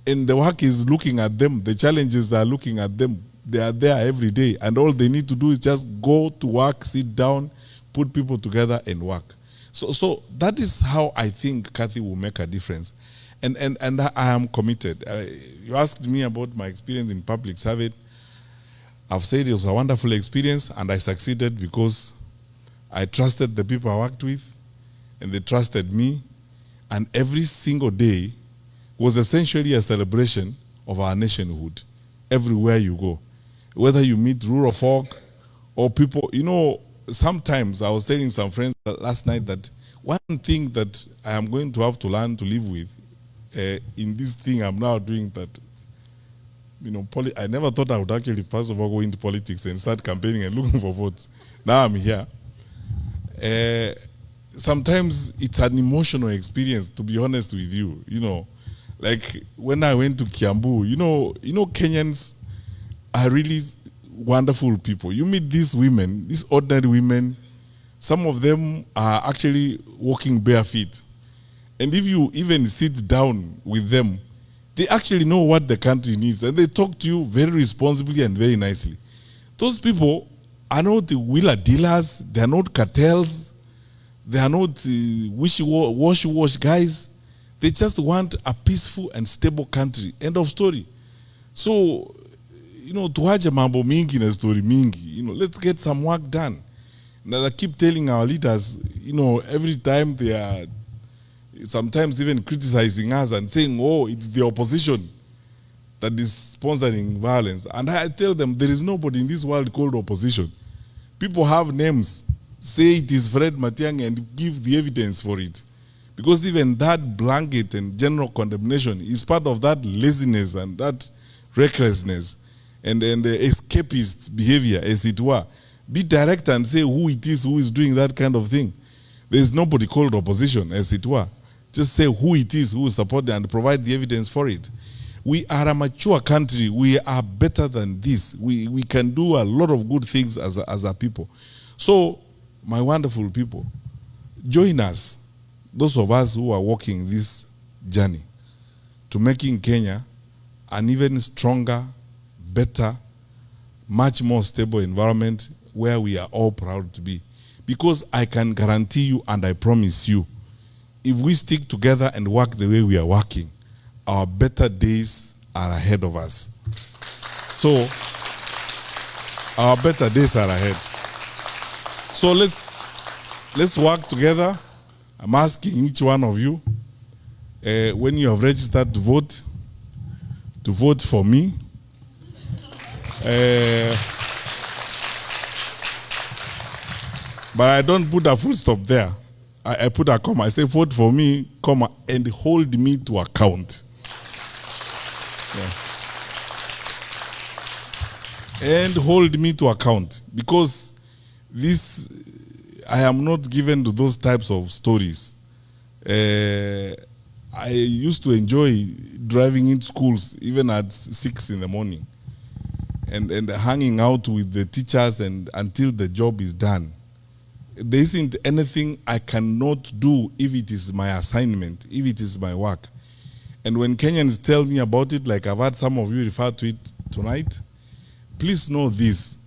Speaker 1: And the work is looking at them. The challenges are looking at them. They are there every day. And all they need to do is just go to work, sit down, put people together and work. So that is how I think Kathy will make a difference. And I am committed. You asked me about my experience in public service. I've said it was a wonderful experience, and I succeeded because I trusted the people I worked with, and they trusted me. And every single day was essentially a celebration of our nationhood everywhere you go. Whether you meet rural folk or people, sometimes I was telling some friends last night that one thing that I am going to have to learn to live with in this thing I'm now doing, that, I never thought I would actually first of all go into politics and start campaigning and looking for votes. Now I'm here. Sometimes it's an emotional experience, to be honest with you. Like when I went to Kiambu, Kenyans are really wonderful people. You meet these women, these ordinary women, some of them are actually walking bare feet. And if you even sit down with them, they actually know what the country needs, and they talk to you very responsibly and very nicely. Those people are not wheeler dealers, they are not cartels, they are not wishy-washy guys. They just want a peaceful and stable country. End of story. So, tuache mambo mingi na story mingi. Let's get some work done. Now I keep telling our leaders, every time they are sometimes even criticizing us and saying, oh, it's the opposition that is sponsoring violence. And I tell them, there is nobody in this world called opposition. People have names. Say it is Fred Matiang'I and give the evidence for it. Because even that blanket and general condemnation is part of that laziness and that recklessness and escapist behavior, as it were. Be direct and say who it is who is doing that kind of thing. There is nobody called opposition, as it were. Just say who it is who is supporting and provide the evidence for it. We are a mature country. We are better than this. We can do a lot of good things as a people. So, my wonderful people, join us, those of us who are walking this journey to making Kenya an even stronger, better, much more stable environment where we are all proud to be. Because I can guarantee you and I promise you, if we stick together and work the way we are working, our better days are ahead of us. So, our better days are ahead. So let's work together. I'm asking each one of you, when you have registered to vote for me. But I don't put a full stop there. I put a comma. I say vote for me, comma, and hold me to account. Yeah. And hold me to account, because this, I am not given to those types of stories. I used to enjoy driving in schools even at 6 in the morning and hanging out with the teachers and until the job is done. There isn't anything I cannot do if it is my assignment, if it is my work. And when Kenyans tell me about it, like I've had some of you refer to it tonight, please know this.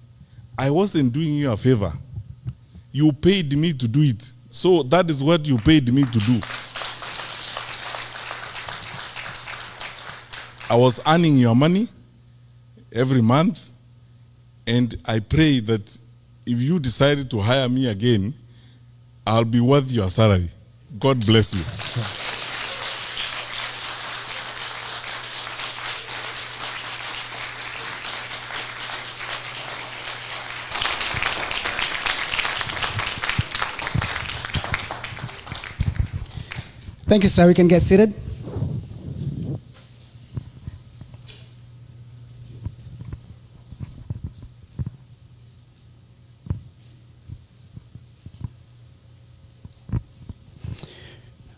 Speaker 1: I wasn't doing you a favor. You paid me to do it. So that is what you paid me to do. I was earning your money every month. And I pray that if you decide to hire me again, I'll be worth your salary. God bless you.
Speaker 2: Thank you, sir. We can get seated.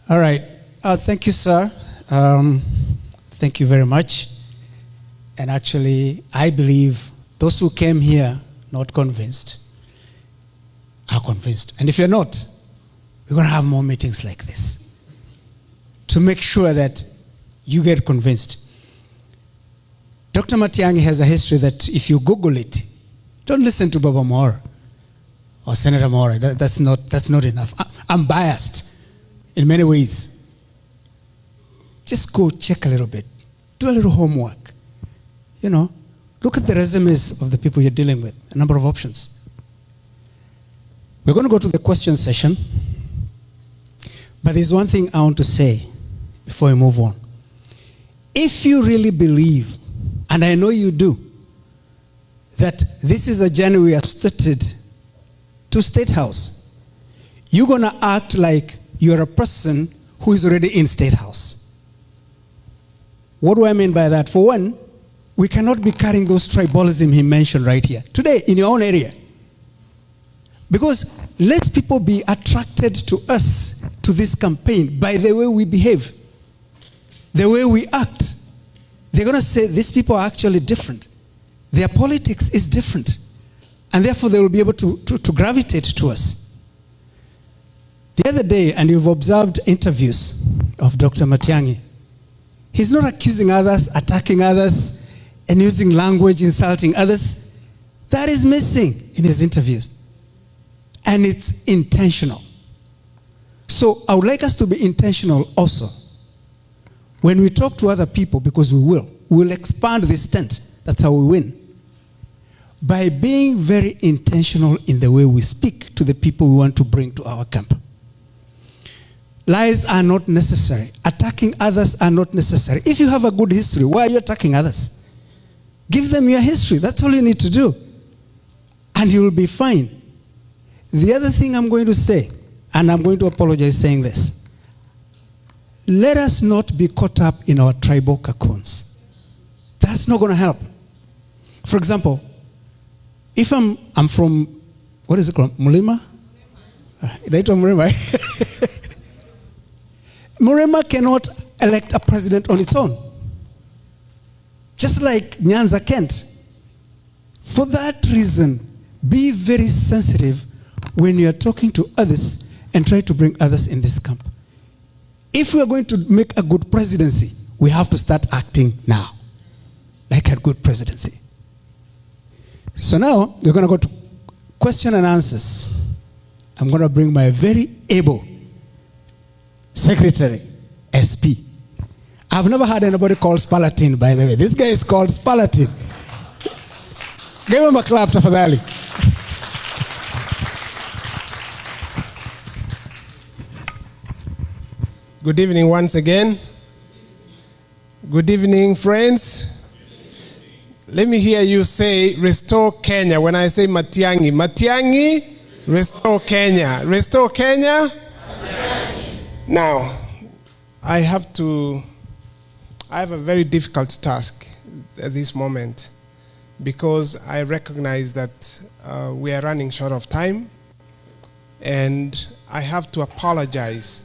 Speaker 2: All right. Thank you, sir. Thank you very much. And actually, I believe those who came here not convinced are convinced. And if you're not, we're going to have more meetings like this to make sure that you get convinced. Dr. Matiang'i has a history that if you Google it, don't listen to Baba Moore or Senator Moore. That's not enough. I'm biased in many ways. Just go check a little bit. Do a little homework. You know, look at the resumes of the people you're dealing with, a number of options. We're going to go to the question session. But there's one thing I want to say before we move on. If you really believe, and I know you do, that this is a journey we have started to State House, you're going to act like you're a person who is already in State House. What do I mean by that? For one, we cannot be carrying those tribalism he mentioned right here, today, in your own area. Because let people be attracted to us, to this campaign, by the way we behave, the way we act. They're going to say, these people are actually different. Their politics is different. And therefore, they will be able to gravitate to us. The other day, and you've observed interviews of Dr. Matiang'i, he's not accusing others, attacking others, and using language insulting others. That is missing in his interviews. And it's intentional. So I would like us to be intentional also. When we talk to other people, because we'll expand this tent. That's how we win. By being very intentional in the way we speak to the people we want to bring to our camp. Lies are not necessary. Attacking others are not necessary. If you have a good history, why are you attacking others? Give them your history. That's all you need to do. And you will be fine. The other thing I'm going to say, and I'm going to apologize saying this, let us not be caught up in our tribal cocoons. That's not going to help. For example, if I'm from, what is it called, Mulima? Mulima. Mulima cannot elect a president on its own. Just like Nyanza Kent. For that reason, be very sensitive when you are talking to others and try to bring others in this camp. If we are going to make a good presidency, we have to start acting now like a good presidency. So now we're going to go to question and answers. I'm going to bring my very able secretary, SP. I've never had anybody called Spalatin, by the way. This guy is called Spalatin. Give him a clap, tafadhali.
Speaker 3: Good evening once again. Good evening, friends. Let me hear you say, restore Kenya. When I say Matiang'i, Matiang'i, restore Kenya. Restore Kenya. Matiang'i. Now, I have a very difficult task at this moment because I recognize that we are running short of time, and I have to apologize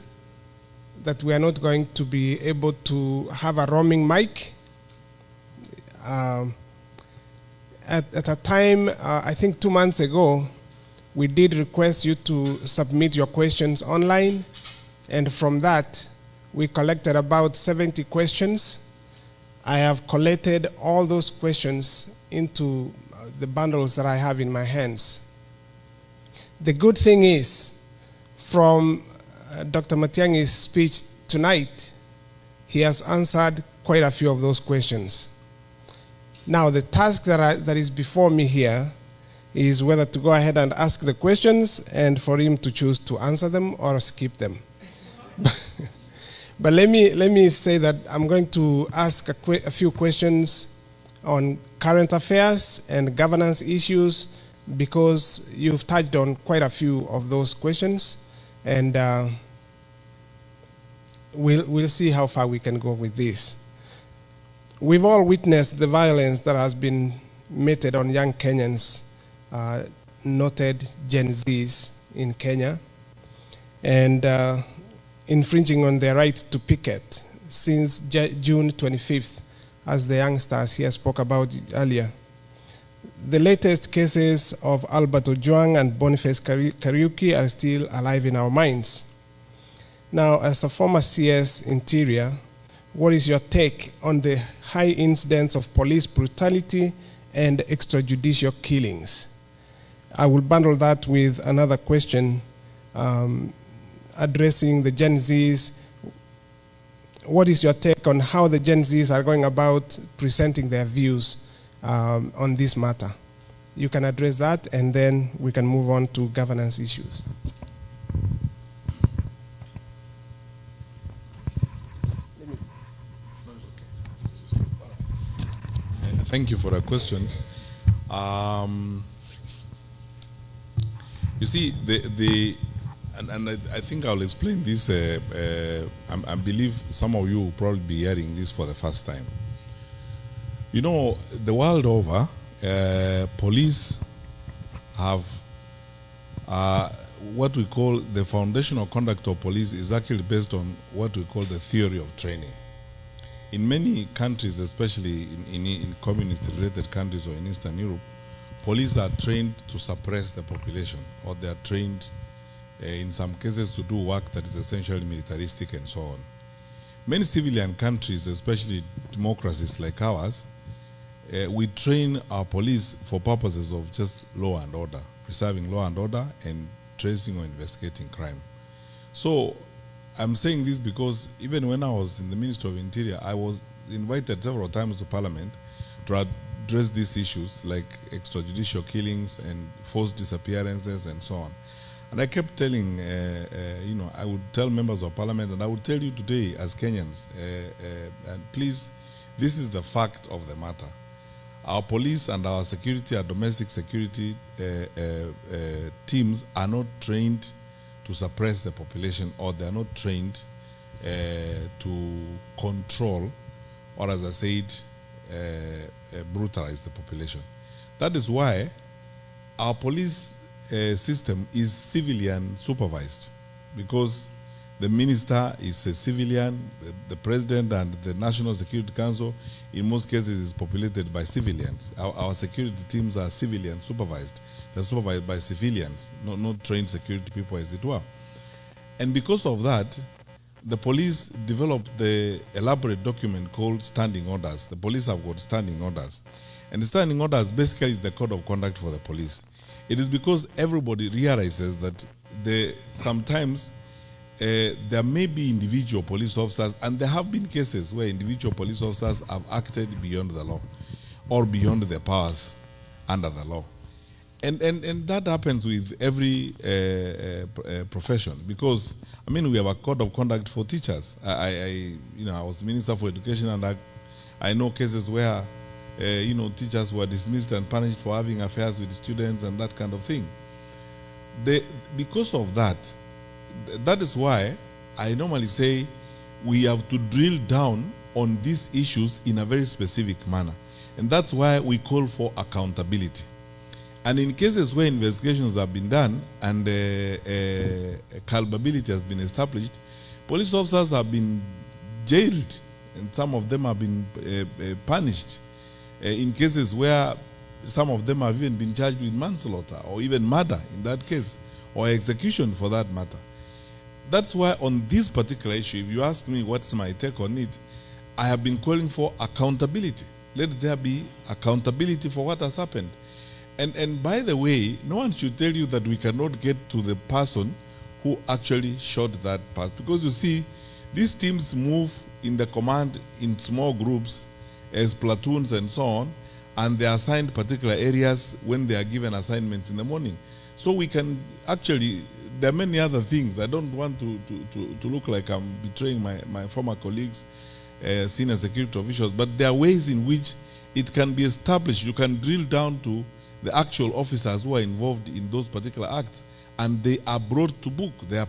Speaker 3: that we are not going to be able to have a roaming mic. At a time, I think 2 months ago, we did request you to submit your questions online, and from that, we collected about 70 questions. I have collated all those questions into the bundles that I have in my hands. The good thing is, from Dr. Matiang'i's speech tonight, he has answered quite a few of those questions. Now, the task that is before me here is whether to go ahead and ask the questions and for him to choose to answer them or skip them. But let me say that I'm going to ask a few questions on current affairs and governance issues, because you've touched on quite a few of those questions, and we'll see how far we can go with this. We've all witnessed the violence that has been meted on young Kenyans, noted Gen Zs in Kenya, and infringing on their right to picket since June 25th, as the youngsters here spoke about earlier. The latest cases of Albert Ojwang and Boniface Kariuki are still alive in our minds. Now, as a former CS Interior, what is your take on the high incidence of police brutality and extrajudicial killings? I will bundle that with another question addressing the Gen Zs. What is your take on how the Gen Zs are going about presenting their views on this matter? You can address that, and then we can move on to governance issues.
Speaker 1: Thank you for the questions. You see, I think I'll explain this. I believe some of you will probably be hearing this for the first time. You know, the world over, police have what we call the foundational conduct of police is actually based on what we call the theory of training. In many countries, especially in communist-related countries or in Eastern Europe, police are trained to suppress the population, or they are trained in some cases to do work that is essentially militaristic and so on. Many civilian countries, especially democracies like ours, we train our police for purposes of just law and order, preserving law and order and tracing or investigating crime. So I'm saying this because even when I was in the Ministry of Interior, I was invited several times to Parliament to address these issues like extrajudicial killings and forced disappearances and so on. And I kept telling, I would tell members of Parliament, and I would tell you today as Kenyans, and please, this is the fact of the matter. Our police and our security, our domestic security teams are not trained to suppress the population, or they are not trained to control, or as I said, brutalize the population. That is why our police system is civilian supervised, because the minister is a civilian, the president and the National Security Council in most cases is populated by civilians. Our security teams are civilian supervised. They're supervised by civilians, not trained security people as it were. And because of that, the police developed the elaborate document called standing orders. The police have got standing orders. And the standing orders basically is the code of conduct for the police. It is because everybody realizes that sometimes there may be individual police officers, and there have been cases where individual police officers have acted beyond the law or beyond their powers under the law. And that happens with every profession, because we have a code of conduct for teachers. I was Minister for Education, and I know cases where teachers were dismissed and punished for having affairs with students and that kind of thing. Because of that is why I normally say we have to drill down on these issues in a very specific manner. And that's why we call for accountability. And in cases where investigations have been done and culpability has been established, police officers have been jailed, and some of them have been punished. In cases where some of them have even been charged with manslaughter or even murder in that case, or execution for that matter. That's why on this particular issue, if you ask me what's my take on it, I have been calling for accountability. Let there be accountability for what has happened. And by the way, no one should tell you that we cannot get to the person who actually shot that person. Because you see, these teams move in the command in small groups as platoons and so on, and they are assigned particular areas when they are given assignments in the morning. So we can actually, there are many other things. I don't want to look like I'm betraying my former colleagues, senior security officials, but there are ways in which it can be established. You can drill down to the actual officers who are involved in those particular acts, and they are brought to book. They are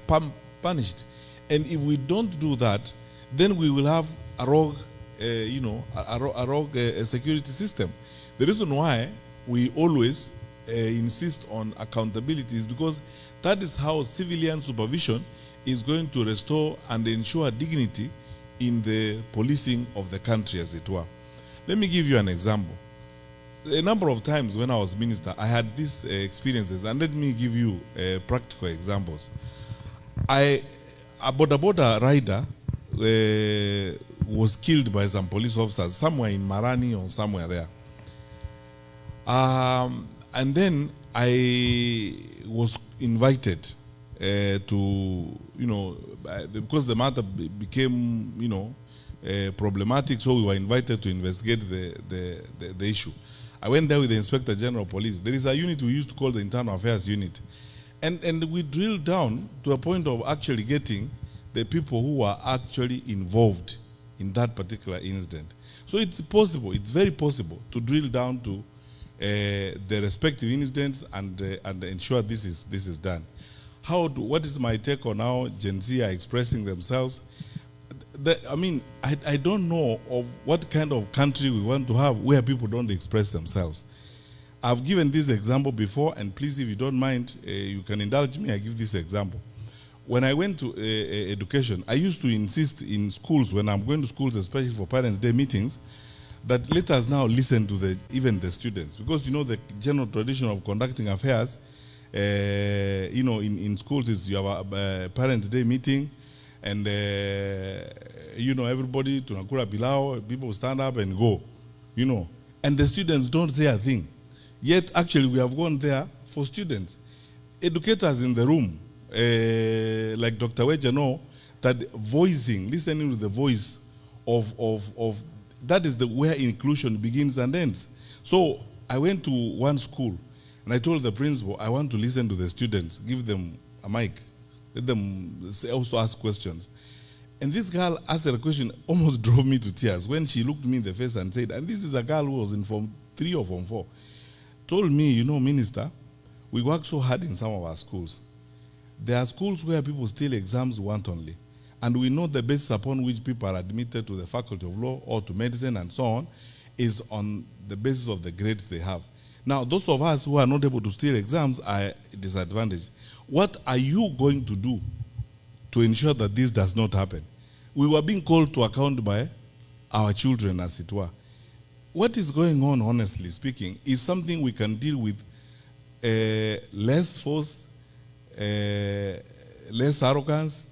Speaker 1: punished. And if we don't do that, then we will have a rogue, a rogue security system. The reason why we always insist on accountability is because that is how civilian supervision is going to restore and ensure dignity in the policing of the country, as it were. Let me give you an example. A number of times when I was minister, I had these experiences, and let me give you practical examples. A border rider was killed by some police officers somewhere in Marani or somewhere there. And then I was invited to, because the matter became, problematic, so we were invited to investigate the issue. I went there with the Inspector General of Police. There is a unit we used to call the Internal Affairs Unit. And we drilled down to a point of actually getting the people who were actually involved in that particular incident. So it's possible, it's very possible to drill down to the respective incidents and ensure this is done. What is my take on how Gen Z are expressing themselves? I don't know of what kind of country we want to have where people don't express themselves. I've given this example before, and please, if you don't mind, you can indulge me, I give this example. When I went to education, I used to insist in schools, when I'm going to schools, especially for Parents' Day meetings, that let us now listen to even the students. Because, the general tradition of conducting affairs, in schools is you have a Parents' Day meeting, and, everybody, tunakura bilao, people stand up and go, and the students don't say a thing. Yet, actually, we have gone there for students. Educators in the room, like Dr. Weja know, that listening to the voice of that is where inclusion begins and ends. So I went to one school, and I told the principal, I want to listen to the students, give them a mic, let them also ask questions. And this girl asked a question, almost drove me to tears, when she looked me in the face and said, and this is a girl who was in Form 3 or Form 4, told me, Minister, we work so hard in some of our schools. There are schools where people steal exams wantonly. And we know the basis upon which people are admitted to the Faculty of Law or to medicine and so on is on the basis of the grades they have. Now, those of us who are not able to steal exams are disadvantaged. What are you going to do to ensure that this does not happen? We were being called to account by our children, as it were. What is going on, honestly speaking, is something we can deal with less force, less arrogance,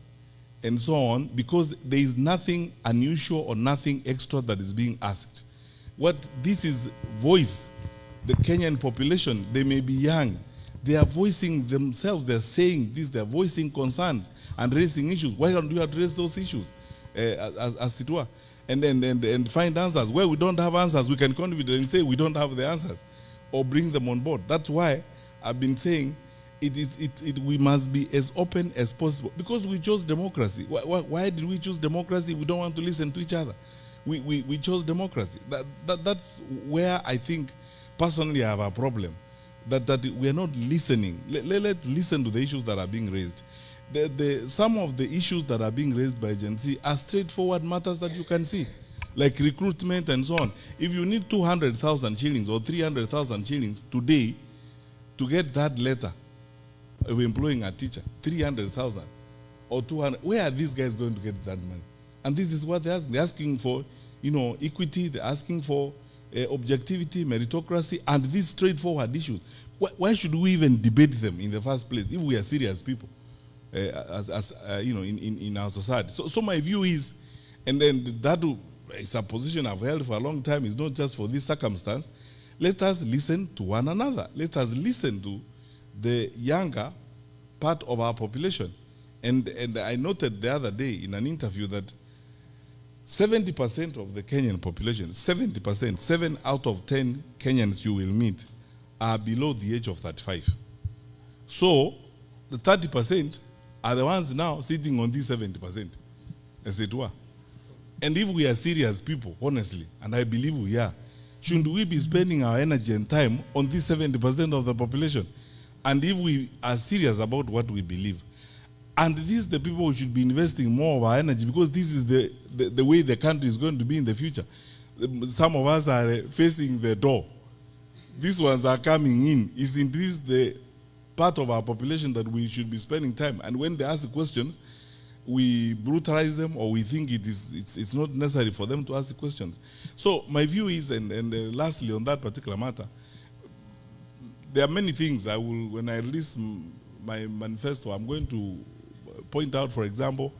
Speaker 1: and so on, because there is nothing unusual or nothing extra that is being asked. What this is voice, the Kenyan population, they may be young, they are voicing themselves, they're saying this, they're voicing concerns and raising issues. Why don't you address those issues, as it were? And find answers. Where we don't have answers, we can contribute and say we don't have the answers, or bring them on board. That's why I've been saying we must be as open as possible, because we chose democracy. Why did we choose democracy? We don't want to listen to each other. We chose democracy. That's where I think, personally, I have a problem. That we are not listening. Let's listen to the issues that are being raised. Some of the issues that are being raised by Gen Z are straightforward matters that you can see, like recruitment and so on. If you need 200,000 shillings or 300,000 shillings today to get that letter of employing a teacher, 300,000 or 200, where are these guys going to get that money? And this is what they're asking for, equity, they're asking for objectivity, meritocracy, and these straightforward issues. Why should we even debate them in the first place if we are serious people, in our society? So my view is, and then that is a position I've held for a long time, is not just for this circumstance. Let us listen to one another. Let us listen to the younger part of our population. And I noted the other day in an interview that 70% of the Kenyan population, 70%, 7 out of 10 Kenyans you will meet are below the age of 35. So the 30% are the ones now sitting on these 70%, as it were. And if we are serious people, honestly, and I believe we are, shouldn't we be spending our energy and time on this 70% of the population? And if we are serious about what we believe, and this is the people who should be investing more of our energy, because this is the way the country is going to be in the future. Some of us are facing the door. These ones are coming in. Isn't this the part of our population that we should be spending time? And when they ask questions, we brutalize them, or we think it's not necessary for them to ask the questions. So my view is, and lastly on that particular matter, there are many things I will, when I release my manifesto, I'm going to point out, for example,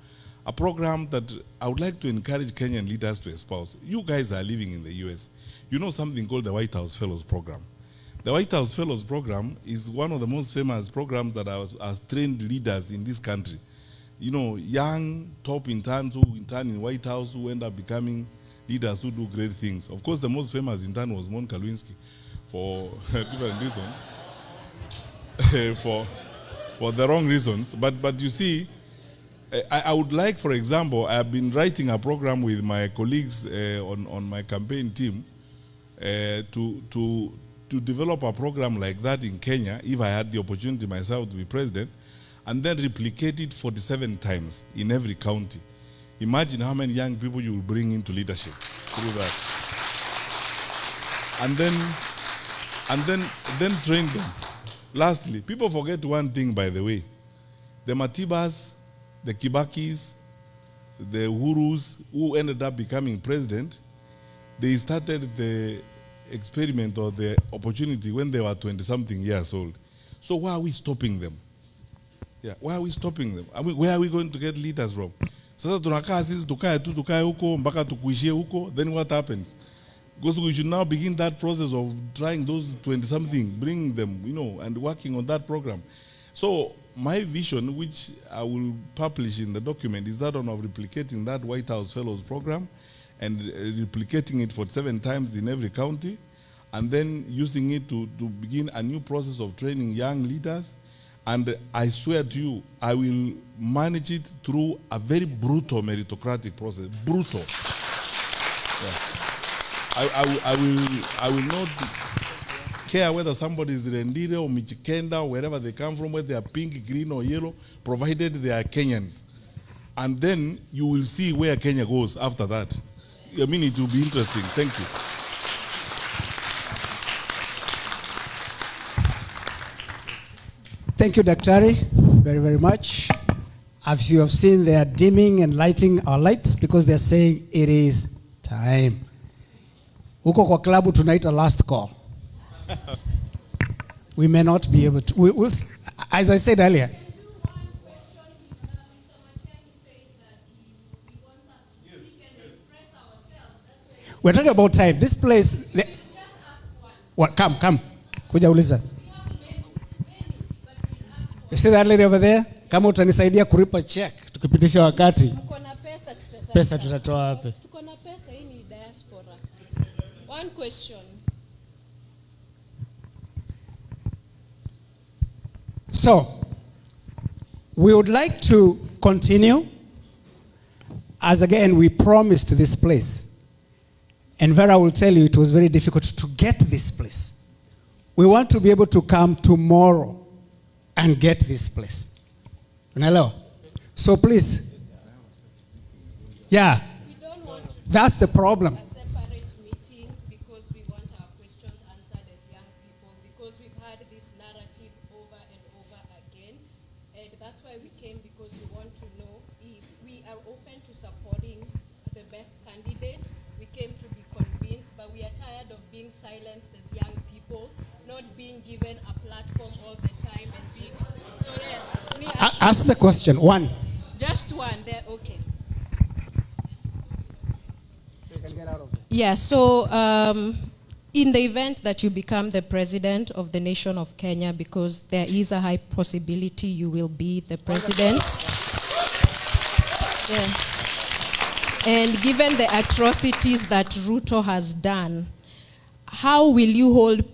Speaker 1: a program that I would like to encourage Kenyan leaders to espouse. You guys are living in the US. You know something called the White House Fellows Program. The White House Fellows Program is one of the most famous programs that has trained leaders in this country. You know, young top interns who intern in White House who end up becoming leaders who do great things. Of course, the most famous intern was Monica Lewinsky for different reasons, for the wrong reasons. But you see, I would like, for example, I have been writing a program with my colleagues on my campaign team to develop a program like that in Kenya, if I had the opportunity myself to be president, and then replicate it 47 times in every county. Imagine how many young people you will bring into leadership through that. And then train them. Lastly, people forget one thing, by the way. The Matibas, the Kibakis, the Uhurus, who ended up becoming president, they started the experiment or the opportunity when they were 20-something years old. So why are we stopping them? Yeah, why are we stopping them? I mean, where are we going to get leaders from? Sasa tunakaa sisi tukae huko mpaka tukuishie huko, then what happens? Because we should now begin that process of trying those 20-something, bringing them, you know, and working on that program. So my vision, which I will publish in the document, is that one of replicating that White House Fellows program and replicating it for 7 times in every county, and then using it to begin a new process of training young leaders. And I swear to you, I will manage it through a very brutal meritocratic process. Brutal. Yeah. I will not care whether somebody is Rendile or Michikenda or wherever they come from, whether they are pink, green, or yellow, provided they are Kenyans. And then you will see where Kenya goes after that. I mean, it will be interesting. Thank you.
Speaker 2: Thank you, Daktari, very, very much. As you have seen, they are dimming and lighting our lights because they're saying it is time. Huko kwa klabu tunaita last call. We may not be able to, as I said earlier. We're talking about time. This place, what? Come. Kuja uliza. You see that lady over there? Kama utanisaidia kuripa check, tukipitisha wakati.
Speaker 4: Tuko na pesa tutatoa.
Speaker 2: Pesa tutatoa wapi?
Speaker 4: Tuko na pesa, hii ni diaspora. One question.
Speaker 2: So, we would like to continue, as again we promised this place. And Vera will tell you it was very difficult to get this place. We want to be able to come tomorrow and get this place. Unaelewa? So please. Yeah.
Speaker 4: We don't want to
Speaker 2: That's the problem.
Speaker 4: a separate meeting because we want our questions answered as young people, because we've had this narrative over and over again. And that's why we came, because we want to know if we are open to supporting the best candidate. We came to be convinced, but we are tired of being silenced as young people, not being given a platform all the time and being. So yes,
Speaker 2: Ask the question. One.
Speaker 4: just one there. Okay. Yeah, so in the event that you become the president of the nation of Kenya, because there is a high possibility you will be the president. Yeah. And given the atrocities that Ruto has done, how will you hold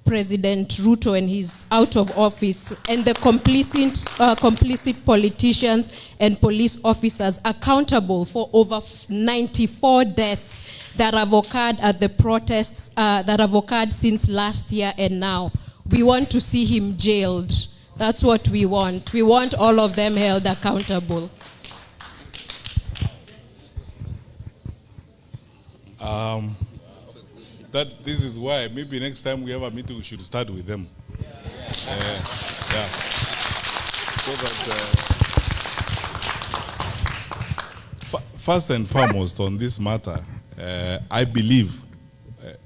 Speaker 4: President Ruto and his out of office and the complicit politicians and police officers accountable for over 94 deaths that have occurred at the protests that have occurred since last year and now? We want to see him jailed. That's what we want. We want all of them held accountable.
Speaker 1: This is why maybe next time we have a meeting, we should start with them. Yeah. So that, first and foremost on this matter, I believe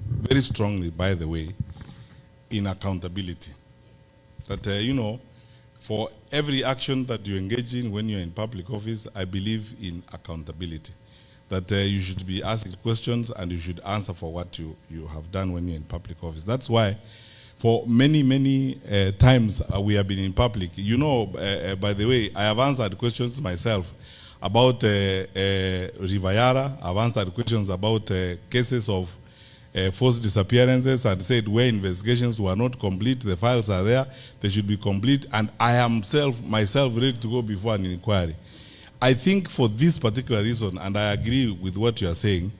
Speaker 1: very strongly, by the way, in accountability. That, for every action that you engage in when you're in public office, I believe in accountability. That you should be asked questions and you should answer for what you have done when you're in public office. That's why for many times we have been in public. By the way, I have answered questions myself about Rivayara. I've answered questions about cases of forced disappearances and said where investigations were not complete, the files are there, they should be complete, and I am myself ready to go before an inquiry. I think for this particular reason, and I agree with what you are saying,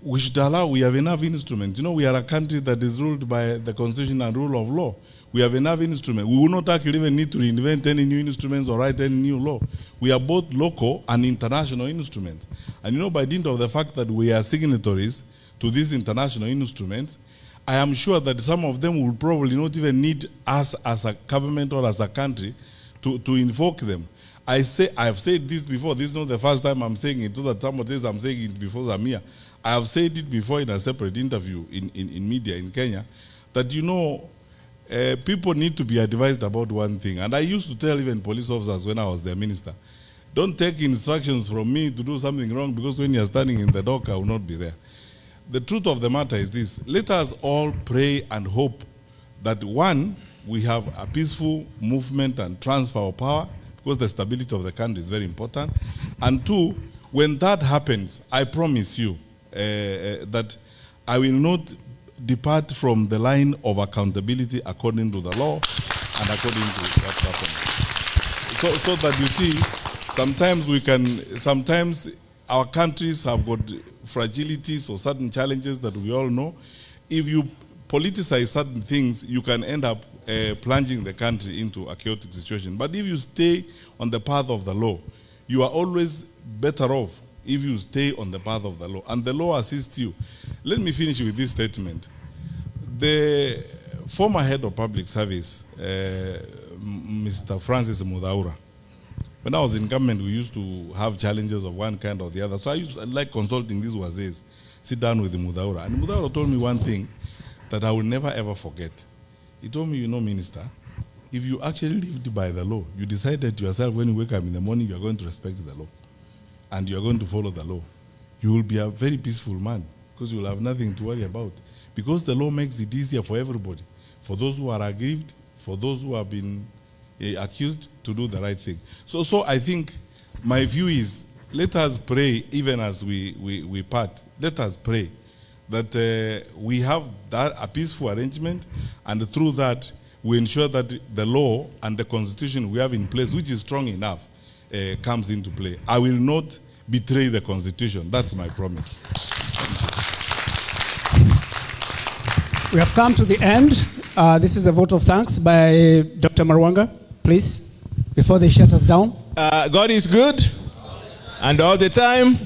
Speaker 1: we should allow, we have enough instruments. We are a country that is ruled by the Constitution and rule of law. We have enough instruments. We will not actually even need to reinvent any new instruments or write any new law. We are both local and international instruments. And by dint of the fact that we are signatories to these international instruments, I am sure that some of them will probably not even need us as a government or as a country to invoke them. I have said this before. This is not the first time I'm saying it, so that someone says I'm saying it before I'm here. I have said it before in a separate interview in media in Kenya, that people need to be advised about one thing. And I used to tell even police officers when I was their minister, don't take instructions from me to do something wrong, because when you're standing in the dock, I will not be there. The truth of the matter is this: let us all pray and hope that, one, we have a peaceful movement and transfer of power, because the stability of the country is very important. And two, when that happens, I promise you that I will not depart from the line of accountability according to the law and according to what's happening. So that you see, sometimes our countries have got fragilities or certain challenges that we all know. If you politicize certain things, you can end up plunging the country into a chaotic situation. But if you stay on the path of the law, you are always better off if you stay on the path of the law, and the law assists you. Let me finish with this statement. The former head of public service, Mr. Francis Mudaura, when I was in government, we used to have challenges of one kind or the other. So I like consulting these wazes, sit down with the Mudaura. And Mudaura told me one thing that I will never ever forget. He told me, Minister, if you actually lived by the law, you decided to yourself when you wake up in the morning, you are going to respect the law and you are going to follow the law, you will be a very peaceful man, because you will have nothing to worry about. Because the law makes it easier for everybody, for those who are aggrieved, for those who have been accused, to do the right thing. So I think my view is, let us pray, even as we part, let us pray that we have a peaceful arrangement, and through that, we ensure that the law and the constitution we have in place, which is strong enough, comes into play. I will not betray the constitution. That's my promise.
Speaker 2: We have come to the end. This is a vote of thanks by Dr. Marwanga, please, before they shut us down.
Speaker 5: God is good, and all the time.